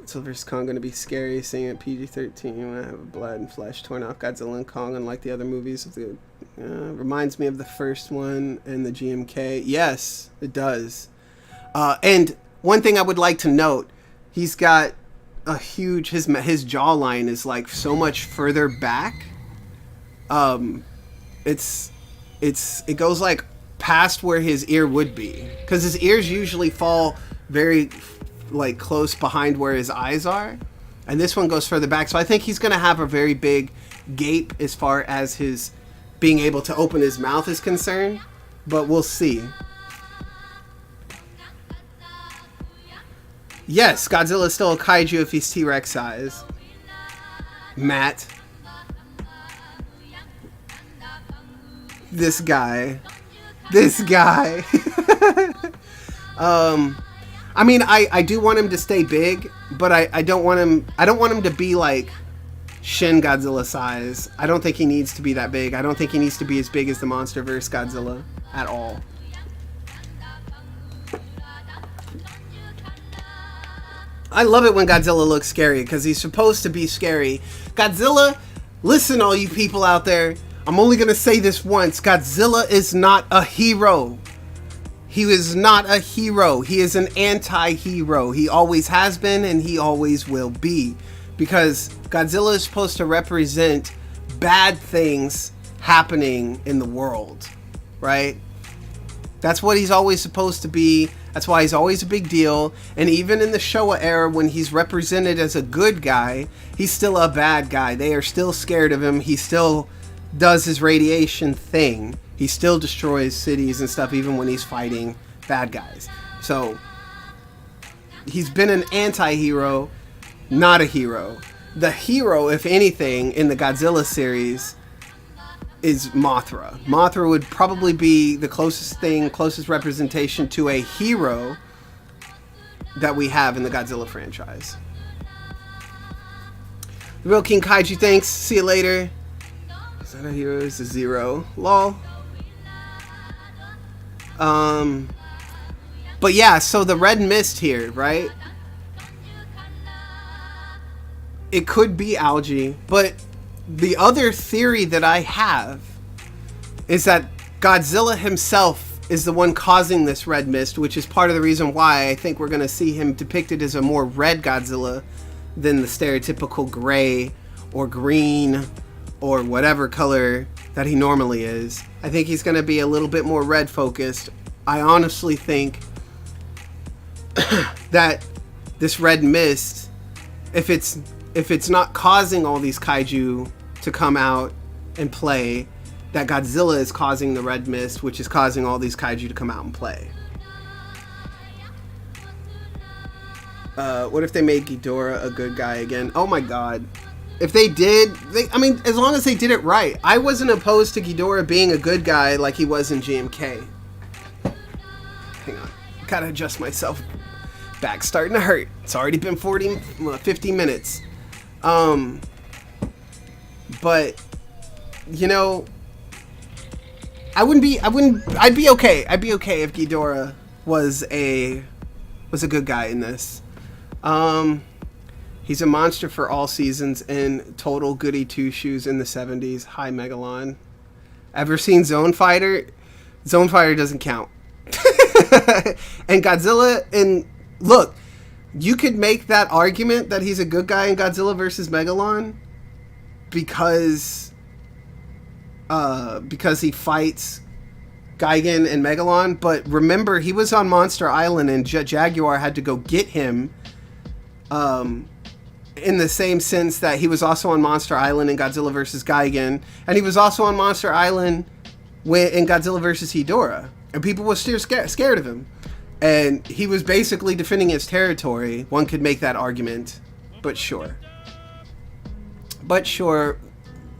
[SPEAKER 1] Godzilla vs. Kong going to be scary, seeing it PG-13 when I have blood and flesh torn off Godzilla and Kong, unlike the other movies. Of the reminds me of the first one and the GMK. Yes, it does. And one thing I would like to note, he's got a huge, his jawline is like so much further back. It goes like past where his ear would be, because his ears usually fall very like close behind where his eyes are, and this one goes further back. So I think he's going to have a very big gape as far as his being able to open his mouth is concerned, but we'll see. Yes, Godzilla is still a kaiju if he's T-Rex size. Matt. This guy. I mean, I do want him to stay big, but I don't want him to be like Shin Godzilla size. I don't think he needs to be that big. I don't think he needs to be as big as the MonsterVerse Godzilla at all. I love it when Godzilla looks scary, because he's supposed to be scary. Godzilla, listen, all you people out there, I'm only going to say this once. Godzilla is not a hero. He is not a hero. He is an anti-hero. He always has been, and he always will be. Because Godzilla is supposed to represent bad things happening in the world, right? That's what he's always supposed to be. That's why he's always a big deal. And even in the Showa era, when he's represented as a good guy, he's still a bad guy. They are still scared of him. He still does his radiation thing. He still destroys cities and stuff, even when he's fighting bad guys. So he's been an anti-hero, not a hero. The hero, if anything, in the Godzilla series is Mothra. Mothra would probably be the closest representation to a hero that we have in the Godzilla franchise. The Real King Kaiju, thanks. See you later. Is that a hero? It's a zero. Lol. But yeah, so the red mist here, right? It could be algae, but the other theory that I have is that Godzilla himself is the one causing this red mist, which is part of the reason why I think we're going to see him depicted as a more red Godzilla than the stereotypical gray or green or whatever color that he normally is. I think he's going to be a little bit more red focused. I honestly think that this red mist, if it's not causing all these kaiju to come out and play, that Godzilla is causing the red mist, which is causing all these kaiju to come out and play. What if they made Ghidorah a good guy again? Oh my god. If they did, I mean, as long as they did it right. I wasn't opposed to Ghidorah being a good guy like he was in GMK. Hang on. Gotta adjust myself. Back's starting to hurt. It's already been 50 minutes. But, you know, I'd be okay. I'd be okay if Ghidorah was a good guy in this. He's a monster for all seasons and total goody two-shoes in the 70s. Hi, Megalon. Ever seen Zone Fighter? Zone Fighter doesn't count. And Godzilla, and look, you could make that argument that he's a good guy in Godzilla vs. Megalon because he fights Gigan and Megalon, but remember, he was on Monster Island and Jaguar had to go get him, in the same sense that he was also on Monster Island in Godzilla vs. Gigan, and he was also on Monster Island in Godzilla vs. Ghidorah, and people were still scared of him, and he was basically defending his territory. One could make that argument, but sure,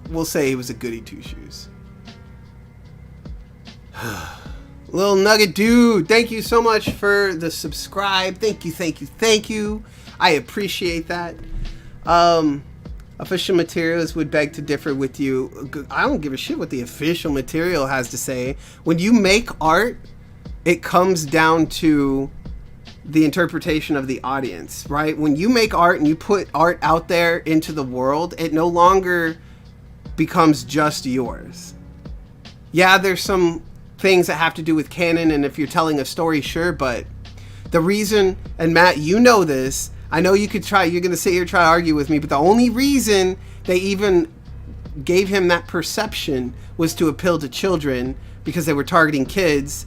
[SPEAKER 1] we'll say he was a goody two-shoes. Little Nugget Dude, thank you so much for the subscribe. Thank you. I appreciate that. Official materials would beg to differ with you. I don't give a shit what the official material has to say. When you make art, it comes down to the interpretation of the audience, right? When you make art and you put art out there into the world, it no longer becomes just yours. Yeah, there's some things that have to do with canon, and if you're telling a story, sure, but the reason, and Matt, you know this, I know you could try, you're going to sit here and try to argue with me, but the only reason they even gave him that perception was to appeal to children, because they were targeting kids,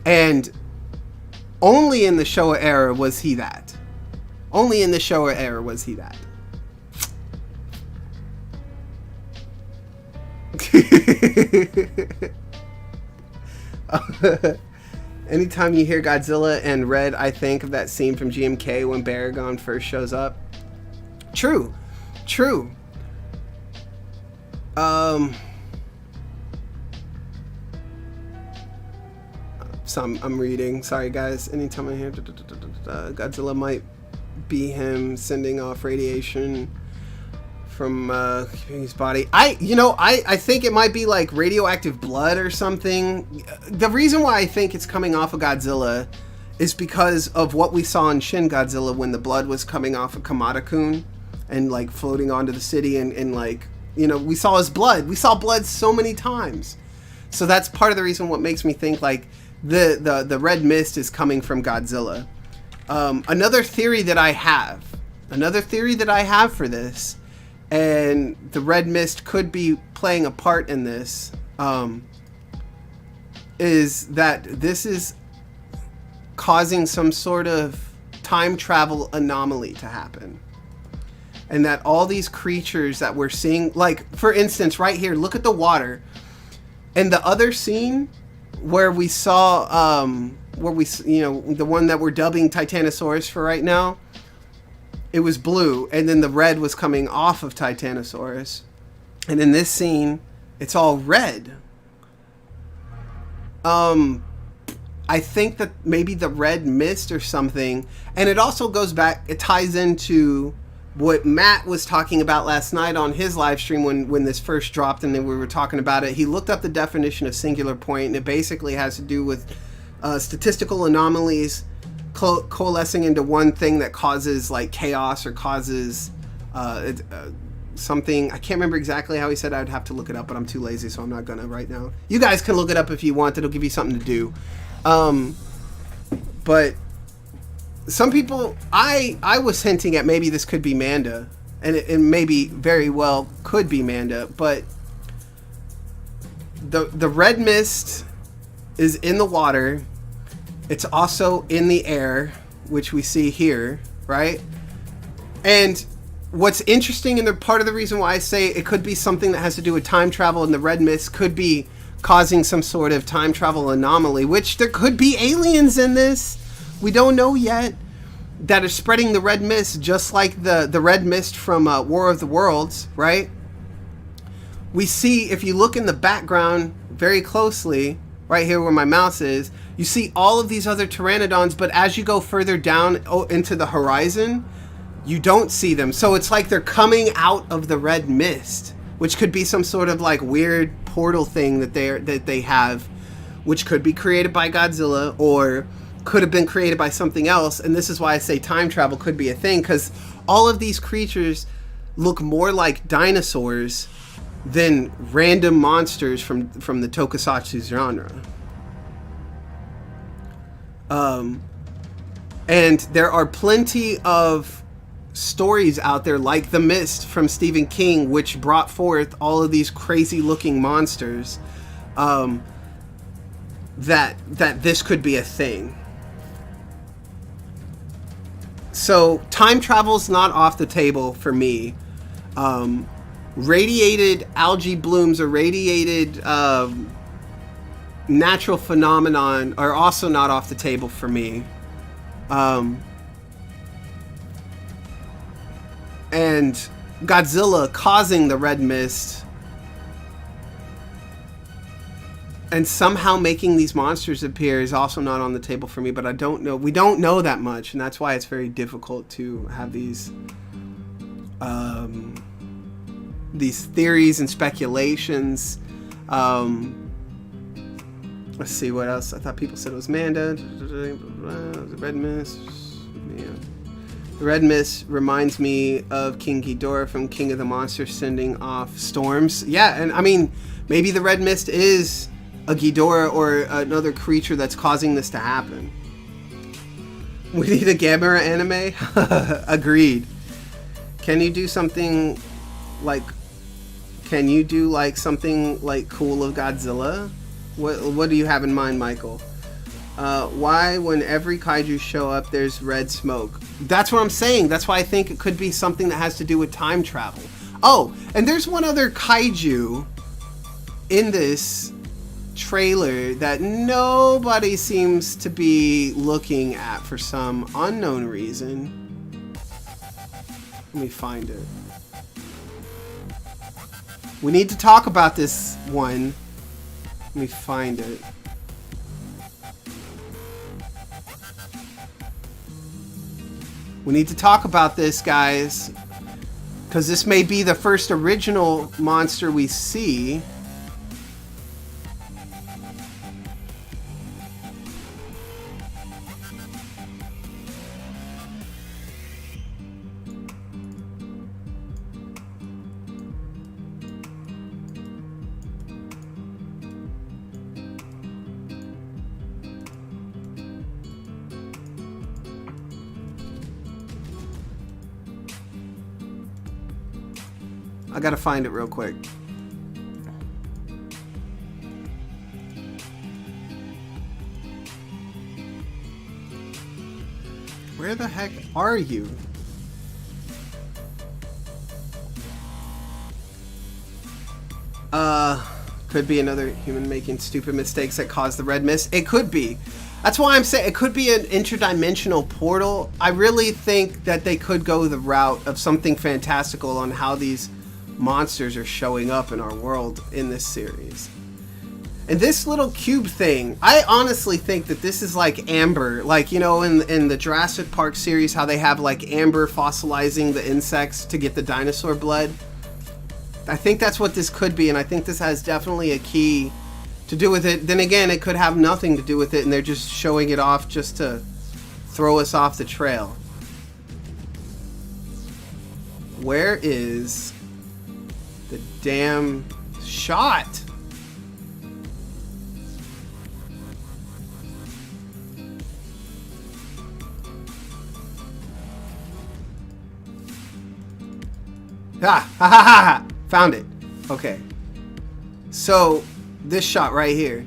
[SPEAKER 1] and only in the Showa era was he that. Only in the Showa era was he that. Anytime you hear Godzilla and Red, I think of that scene from GMK when Baragon first shows up. True. I'm reading. Sorry, guys. Anytime I hear Godzilla might be him sending off radiation from his body. I think it might be like radioactive blood or something. The reason why I think it's coming off of Godzilla is because of what we saw in Shin Godzilla when the blood was coming off of Kamada-kun and like floating onto the city, and like, you know, we saw his blood. We saw blood so many times. So that's part of the reason what makes me think like the red mist is coming from Godzilla. Another theory that I have for this, and the red mist could be playing a part in this, is that this is causing some sort of time travel anomaly to happen. And that all these creatures that we're seeing, like, for instance, right here, look at the water. And the other scene where we saw, the one that we're dubbing Titanosaurus for right now, it was blue, and then the red was coming off of Titanosaurus. And in this scene, it's all red. I think that maybe the red mist or something, and it also goes back, it ties into what Matt was talking about last night on his live stream when this first dropped, and then we were talking about it. He looked up the definition of singular point, and it basically has to do with statistical anomalies coalescing into one thing that causes like chaos or causes something. I can't remember exactly how he said. I'd have to look it up, but I'm too lazy, so I'm not gonna right now. You guys can look it up if you want. It'll give you something to do. But some people, I was hinting at maybe this could be Manda, and it maybe very well could be Manda, but the red mist is in the water. It's also in the air, which we see here, right? And what's interesting, and the part of the reason why I say it could be something that has to do with time travel, and the red mist could be causing some sort of time travel anomaly, which there could be aliens in this. We don't know yet, that are spreading the red mist, just like the red mist from War of the Worlds, right? We see, if you look in the background very closely, right here where my mouse is, you see all of these other pteranodons, but as you go further down into the horizon, you don't see them. So it's like they're coming out of the red mist, which could be some sort of like weird portal thing that they have, which could be created by Godzilla or could have been created by something else. And this is why I say time travel could be a thing, because all of these creatures look more like dinosaurs than random monsters from the tokusatsu genre. And there are plenty of stories out there like The Mist from Stephen King, which brought forth all of these crazy looking monsters, that this could be a thing. So time travel's not off the table for me. Radiated algae blooms or radiated natural phenomenon are also not off the table for me. And Godzilla causing the red mist and somehow making these monsters appear is also not on the table for me, but I don't know. We don't know that much, and that's why it's very difficult to have these these theories and speculations. Let's see what else. I thought people said it was Manda. The red mist. Yeah. The red mist reminds me of King Ghidorah from King of the Monsters sending off storms. Yeah, and I mean, maybe the red mist is a Ghidorah or another creature that's causing this to happen. We need a Gamera anime? Agreed. Can you do something like something like cool of Godzilla? What do you have in mind, Michael? Why, when every kaiju show up, there's red smoke? That's what I'm saying. That's why I think it could be something that has to do with time travel. Oh, and there's one other kaiju in this trailer that nobody seems to be looking at for some unknown reason. Let me find it. We need to talk about this one. Let me find it. We need to talk about this, guys, because this may be the first original monster we see. I gotta find it real quick. Where the heck are you? Could be another human making stupid mistakes that cause the red mist. It could be. That's why I'm saying it could be an interdimensional portal. I really think that they could go the route of something fantastical on how these monsters are showing up in our world in this series. And this little cube thing, I honestly think that this is like amber, like, you know, in the Jurassic Park series, how they have like amber fossilizing the insects to get the dinosaur blood. I think that's what this could be, and I think this has definitely a key to do with it. Then again, it could have nothing to do with it, and they're just showing it off just to throw us off the trail. Where is the damn shot? Ha ha ha ha! Found it. Okay. So this shot right here,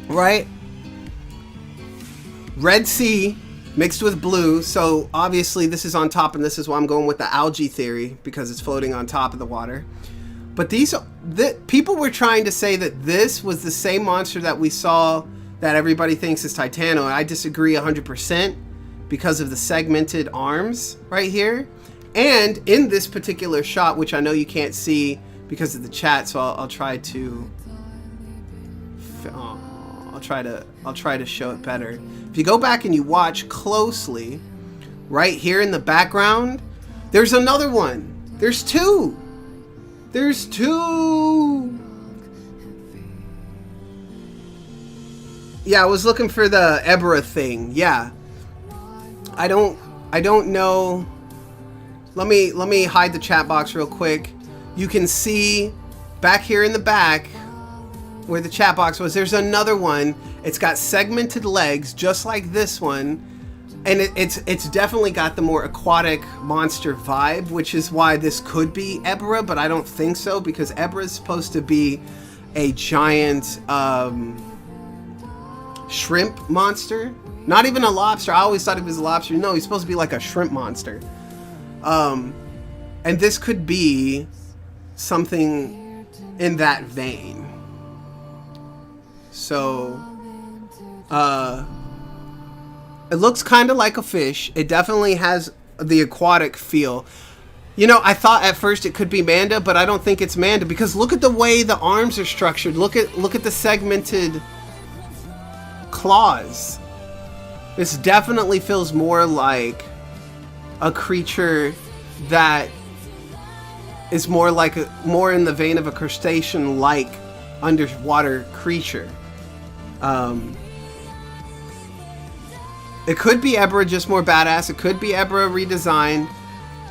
[SPEAKER 1] right? Red sea mixed with blue. So obviously this is on top, and this is why I'm going with the algae theory, because it's floating on top of the water. But people were trying to say that this was the same monster that we saw that everybody thinks is Titano, and I disagree 100% because of the segmented arms right here. And in this particular shot, which I know you can't see because of the chat, so I'll try to show it better. If you go back and you watch closely, right here in the background, there's another one. There's two. There's two. Yeah, I was looking for the Ebra thing. Yeah. I don't know. Let me hide the chat box real quick. You can see back here in the back where the chat box was, there's another one. It's got segmented legs just like this one, and it's definitely got the more aquatic monster vibe, which is why this could be Ebra, but I don't think so, because Ebra is supposed to be a giant shrimp monster. Not even a lobster. I always thought it was a lobster. No, he's supposed to be like a shrimp monster. And this could be something in that vein. So, it looks kind of like a fish. It definitely has the aquatic feel. You know, I thought at first it could be Manda, but I don't think it's Manda, because look at the way the arms are structured. Look at the segmented claws. This definitely feels more like a creature that is more like more in the vein of a crustacean-like underwater creature. It could be Ebra just more badass. It could be Ebra redesigned.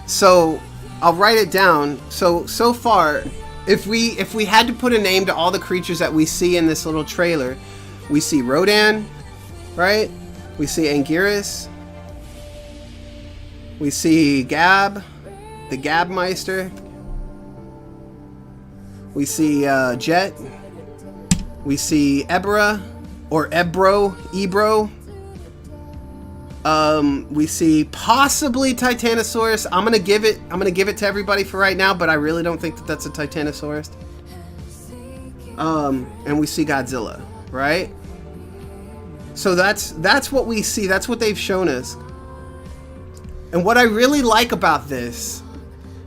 [SPEAKER 1] So I'll write it down. So far, if we had to put a name to all the creatures that we see in this little trailer, we see Rodan, right? We see Anguirus. We see Gab, the Gabmeister. We see Jet. We see Ebra or Ebro. We see possibly Titanosaurus. I'm gonna give it to everybody for right now, but I really don't think that that's a Titanosaurus. And we see Godzilla, right? So that's what we see. That's what they've shown us. And what I really like about this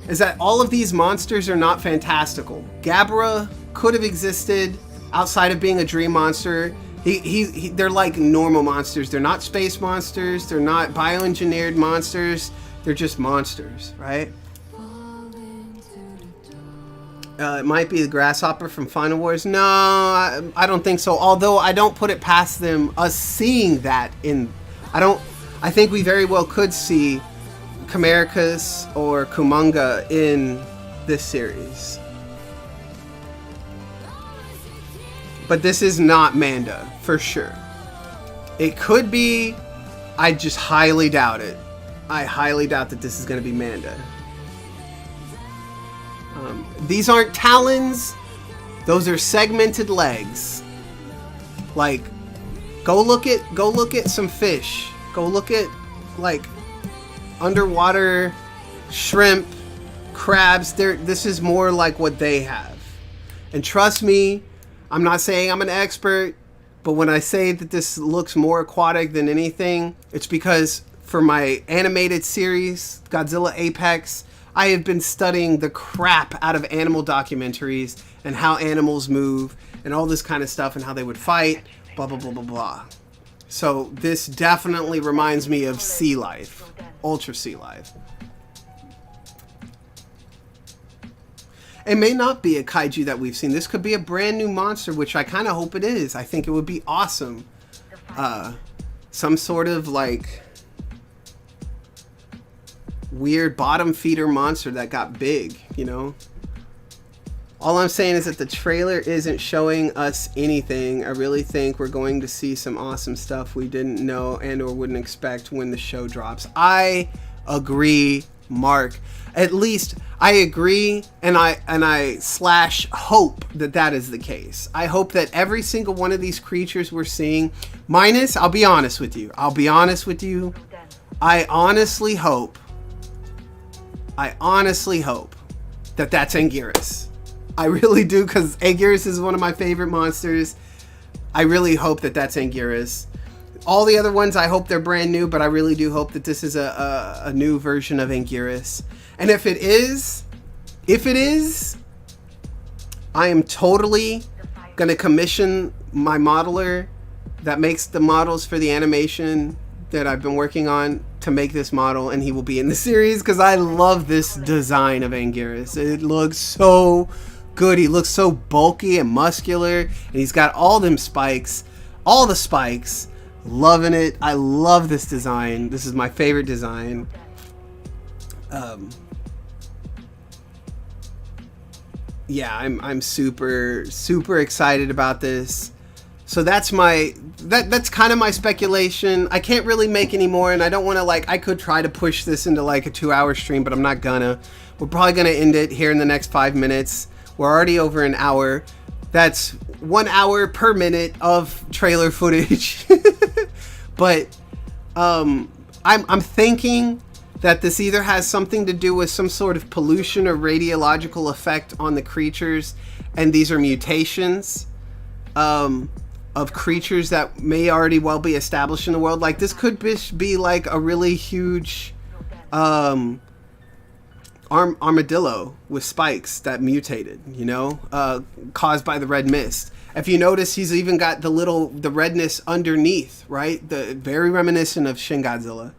[SPEAKER 1] is that all of these monsters are not fantastical. Gabra could have existed outside of being a dream monster. They're like normal monsters. They're not space monsters. They're not bioengineered monsters. They're just monsters, right? It might be the Grasshopper from Final Wars. No, I don't think so. Although I don't put it past them, us seeing that in... I think we very well could see Chimericus or Kumonga in this series. But this is not Manda, for sure. It could be. I just highly doubt it. I highly doubt that this is going to be Manda. These aren't talons. Those are segmented legs. Like, go look at some fish. Go look at, like, underwater shrimp, crabs. This is more like what they have. And trust me, I'm not saying I'm an expert, but when I say that this looks more aquatic than anything, it's because for my animated series, Godzilla Apex, I have been studying the crap out of animal documentaries and how animals move and all this kind of stuff and how they would fight, blah, blah, blah, blah, blah. So this definitely reminds me of sea life, ultra sea life. It may not be a kaiju that we've seen. This could be a brand new monster, which I kind of hope it is. I think it would be awesome. Some sort of like weird bottom feeder monster that got big, you know? All I'm saying is that the trailer isn't showing us anything. I really think we're going to see some awesome stuff we didn't know and or wouldn't expect when the show drops. I agree, Mark. At least I agree, and I slash hope that that is the case. I hope that every single one of these creatures we're seeing, minus, I'll be honest with you. I honestly hope that that's Anguirus. I really do, because Anguirus is one of my favorite monsters. I really hope that that's Anguirus. All the other ones, I hope they're brand new, but I really do hope that this is a new version of Anguirus. And if it is, I am totally going to commission my modeler that makes the models for the animation that I've been working on to make this model, and he will be in the series, because I love this design of Anguirus. It looks so good. He looks so bulky and muscular, and he's got all them spikes, all the spikes. Loving it. I love this design. This is my favorite design. Yeah, I'm super excited about this. So that's kind of my speculation. I can't really make any more, and I don't want to, like, I could try to push this into like a 2-hour stream, but I'm not gonna. We're probably gonna end it here in the next 5 minutes. We're already over an hour. That's 1 hour per minute of trailer footage. But I'm thinking that this either has something to do with some sort of pollution or radiological effect on the creatures, and these are mutations of creatures that may already well be established in the world. Like, this could be like a really huge armadillo with spikes that mutated, you know, caused by the red mist. If you notice, he's even got the redness underneath, right? Very reminiscent of Shin Godzilla.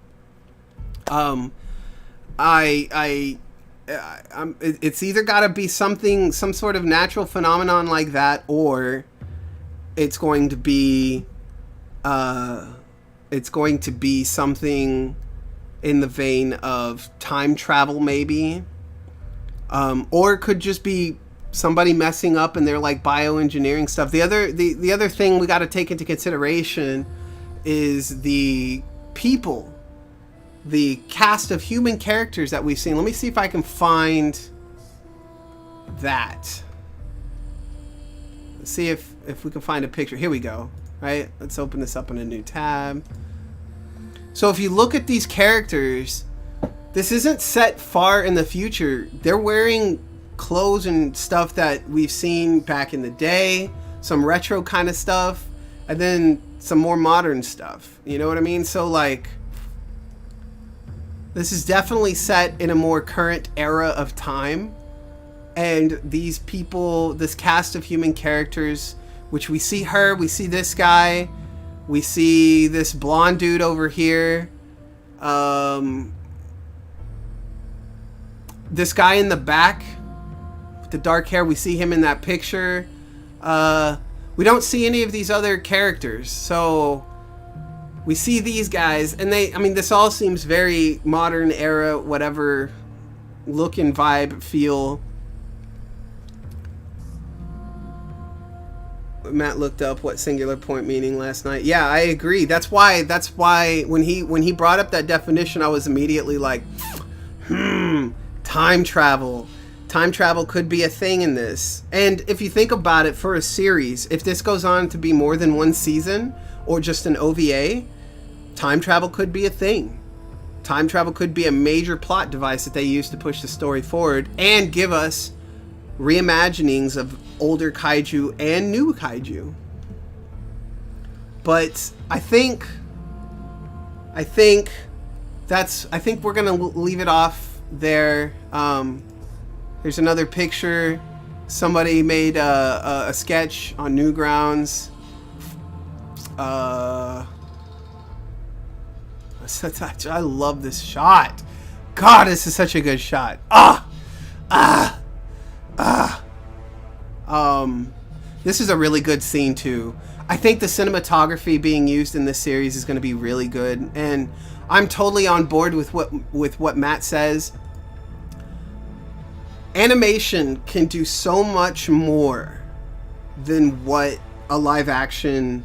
[SPEAKER 1] I It's either got to be something, some sort of natural phenomenon like that, or it's going to be something in the vein of time travel, maybe, or it could just be somebody messing up and they're like bioengineering stuff. The other thing we got to take into consideration is the people, the cast of human characters that we've seen. Let me see if I can find that. Let's see if we can find a picture. Here we go. Right? Let's open this up in a new tab. So if you look at these characters, this isn't set far in the future. They're wearing clothes and stuff that we've seen back in the day, some retro kind of stuff, and then some more modern stuff. You know what I mean? So like, this is definitely set in a more current era of time. And these people, this cast of human characters, which we see her, we see this guy, we see this blonde dude over here. This guy in the back with the dark hair, we see him in that picture. We don't see any of these other characters. So we see these guys, and this all seems very modern era, whatever look and vibe, feel. Matt looked up what singular point meaning last night. Yeah, I agree. That's why when he brought up that definition, I was immediately like, time travel. Time travel could be a thing in this. And if you think about it, for a series, if this goes on to be more than one season or just an OVA, time travel could be a thing. Time travel could be a major plot device that they use to push the story forward and give us reimaginings of older kaiju and new kaiju. But I think we're gonna leave it off there. Here's another picture. Somebody made a sketch on Newgrounds. I love this shot. God, this is such a good shot. This is a really good scene too. I think the cinematography being used in this series is going to be really good, and I'm totally on board with what Matt says. Animation can do so much more than what live action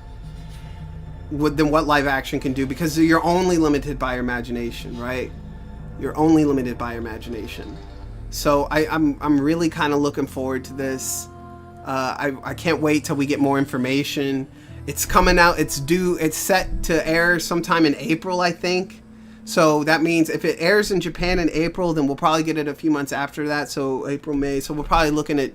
[SPEAKER 1] can do, because you're only limited by your imagination, right? You're only limited by your imagination. So I'm really kind of looking forward to this. I can't wait till we get more information. It's coming out. It's set to air sometime in April, I think. So that means if it airs in Japan in April, then we'll probably get it a few months after that. So April, May. So we're probably looking at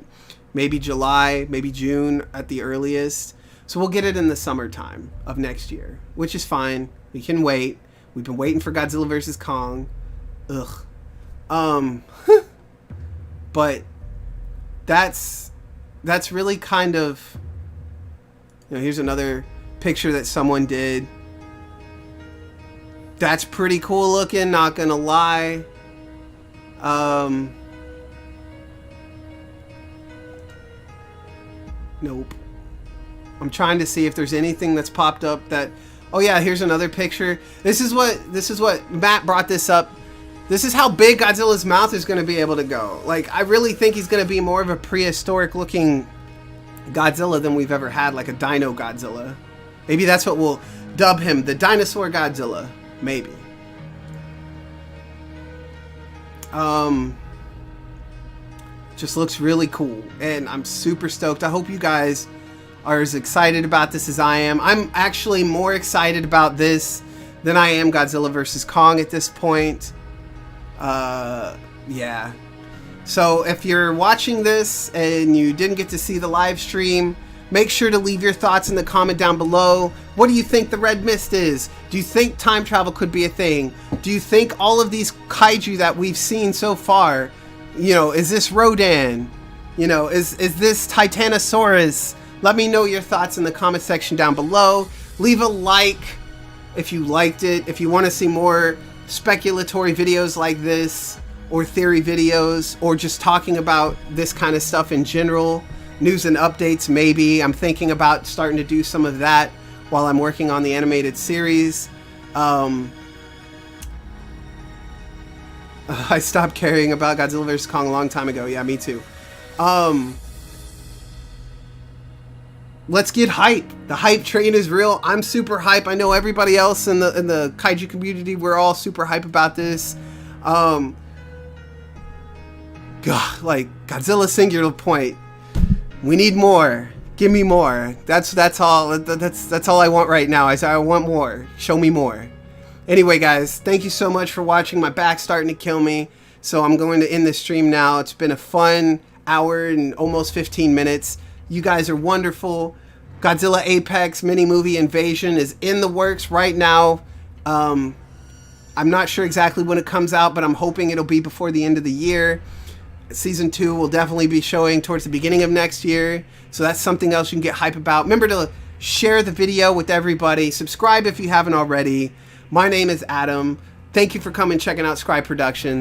[SPEAKER 1] maybe July, maybe June at the earliest. So we'll get it in the summertime of next year, which is fine. We can wait. We've been waiting for Godzilla vs. Kong. Ugh. But that's really kind of, here's another picture that someone did. That's pretty cool looking, not gonna lie. Nope. I'm trying to see if there's anything that's popped up that, oh yeah, here's another picture. This is what Matt brought this up. This is how big Godzilla's mouth is going to be able to go. Like, I really think he's going to be more of a prehistoric looking Godzilla than we've ever had, like a Dino Godzilla. Maybe that's what we'll dub him, the Dinosaur Godzilla. Maybe. Just looks really cool, and I'm super stoked. I hope you guys are as excited about this as I am. I'm actually more excited about this than I am Godzilla vs. Kong at this point. Yeah. So if you're watching this and you didn't get to see the live stream, make sure to leave your thoughts in the comment down below. What do you think the red mist is? Do you think time travel could be a thing? Do you think all of these kaiju that we've seen so far, is this Rodan? Is this Titanosaurus? Let me know your thoughts in the comment section down below. Leave a like if you liked it. If you want to see more speculatory videos like this, or theory videos, or just talking about this kind of stuff in general. News and updates, maybe. I'm thinking about starting to do some of that while I'm working on the animated series. I stopped caring about Godzilla vs. Kong a long time ago. Yeah, me too. Let's get hype. The hype train is real. I'm super hype. I know everybody else in the kaiju community, we're all super hype about this. God, like Godzilla Singular Point. We need more. Give me more. That's all. That's all I want right now. I want more. Show me more. Anyway, guys, thank you so much for watching. My back's starting to kill me, so I'm going to end the stream now. It's been a fun hour and almost 15 minutes. You guys are wonderful. Godzilla Apex mini movie Invasion is in the works right now. I'm not sure exactly when it comes out, but I'm hoping it'll be before the end of the year. Season 2 will definitely be showing towards the beginning of next year, so that's something else you can get hype about. Remember to share the video with everybody. Subscribe if you haven't already. My name is Adam. Thank you for coming checking out Scrye Productions.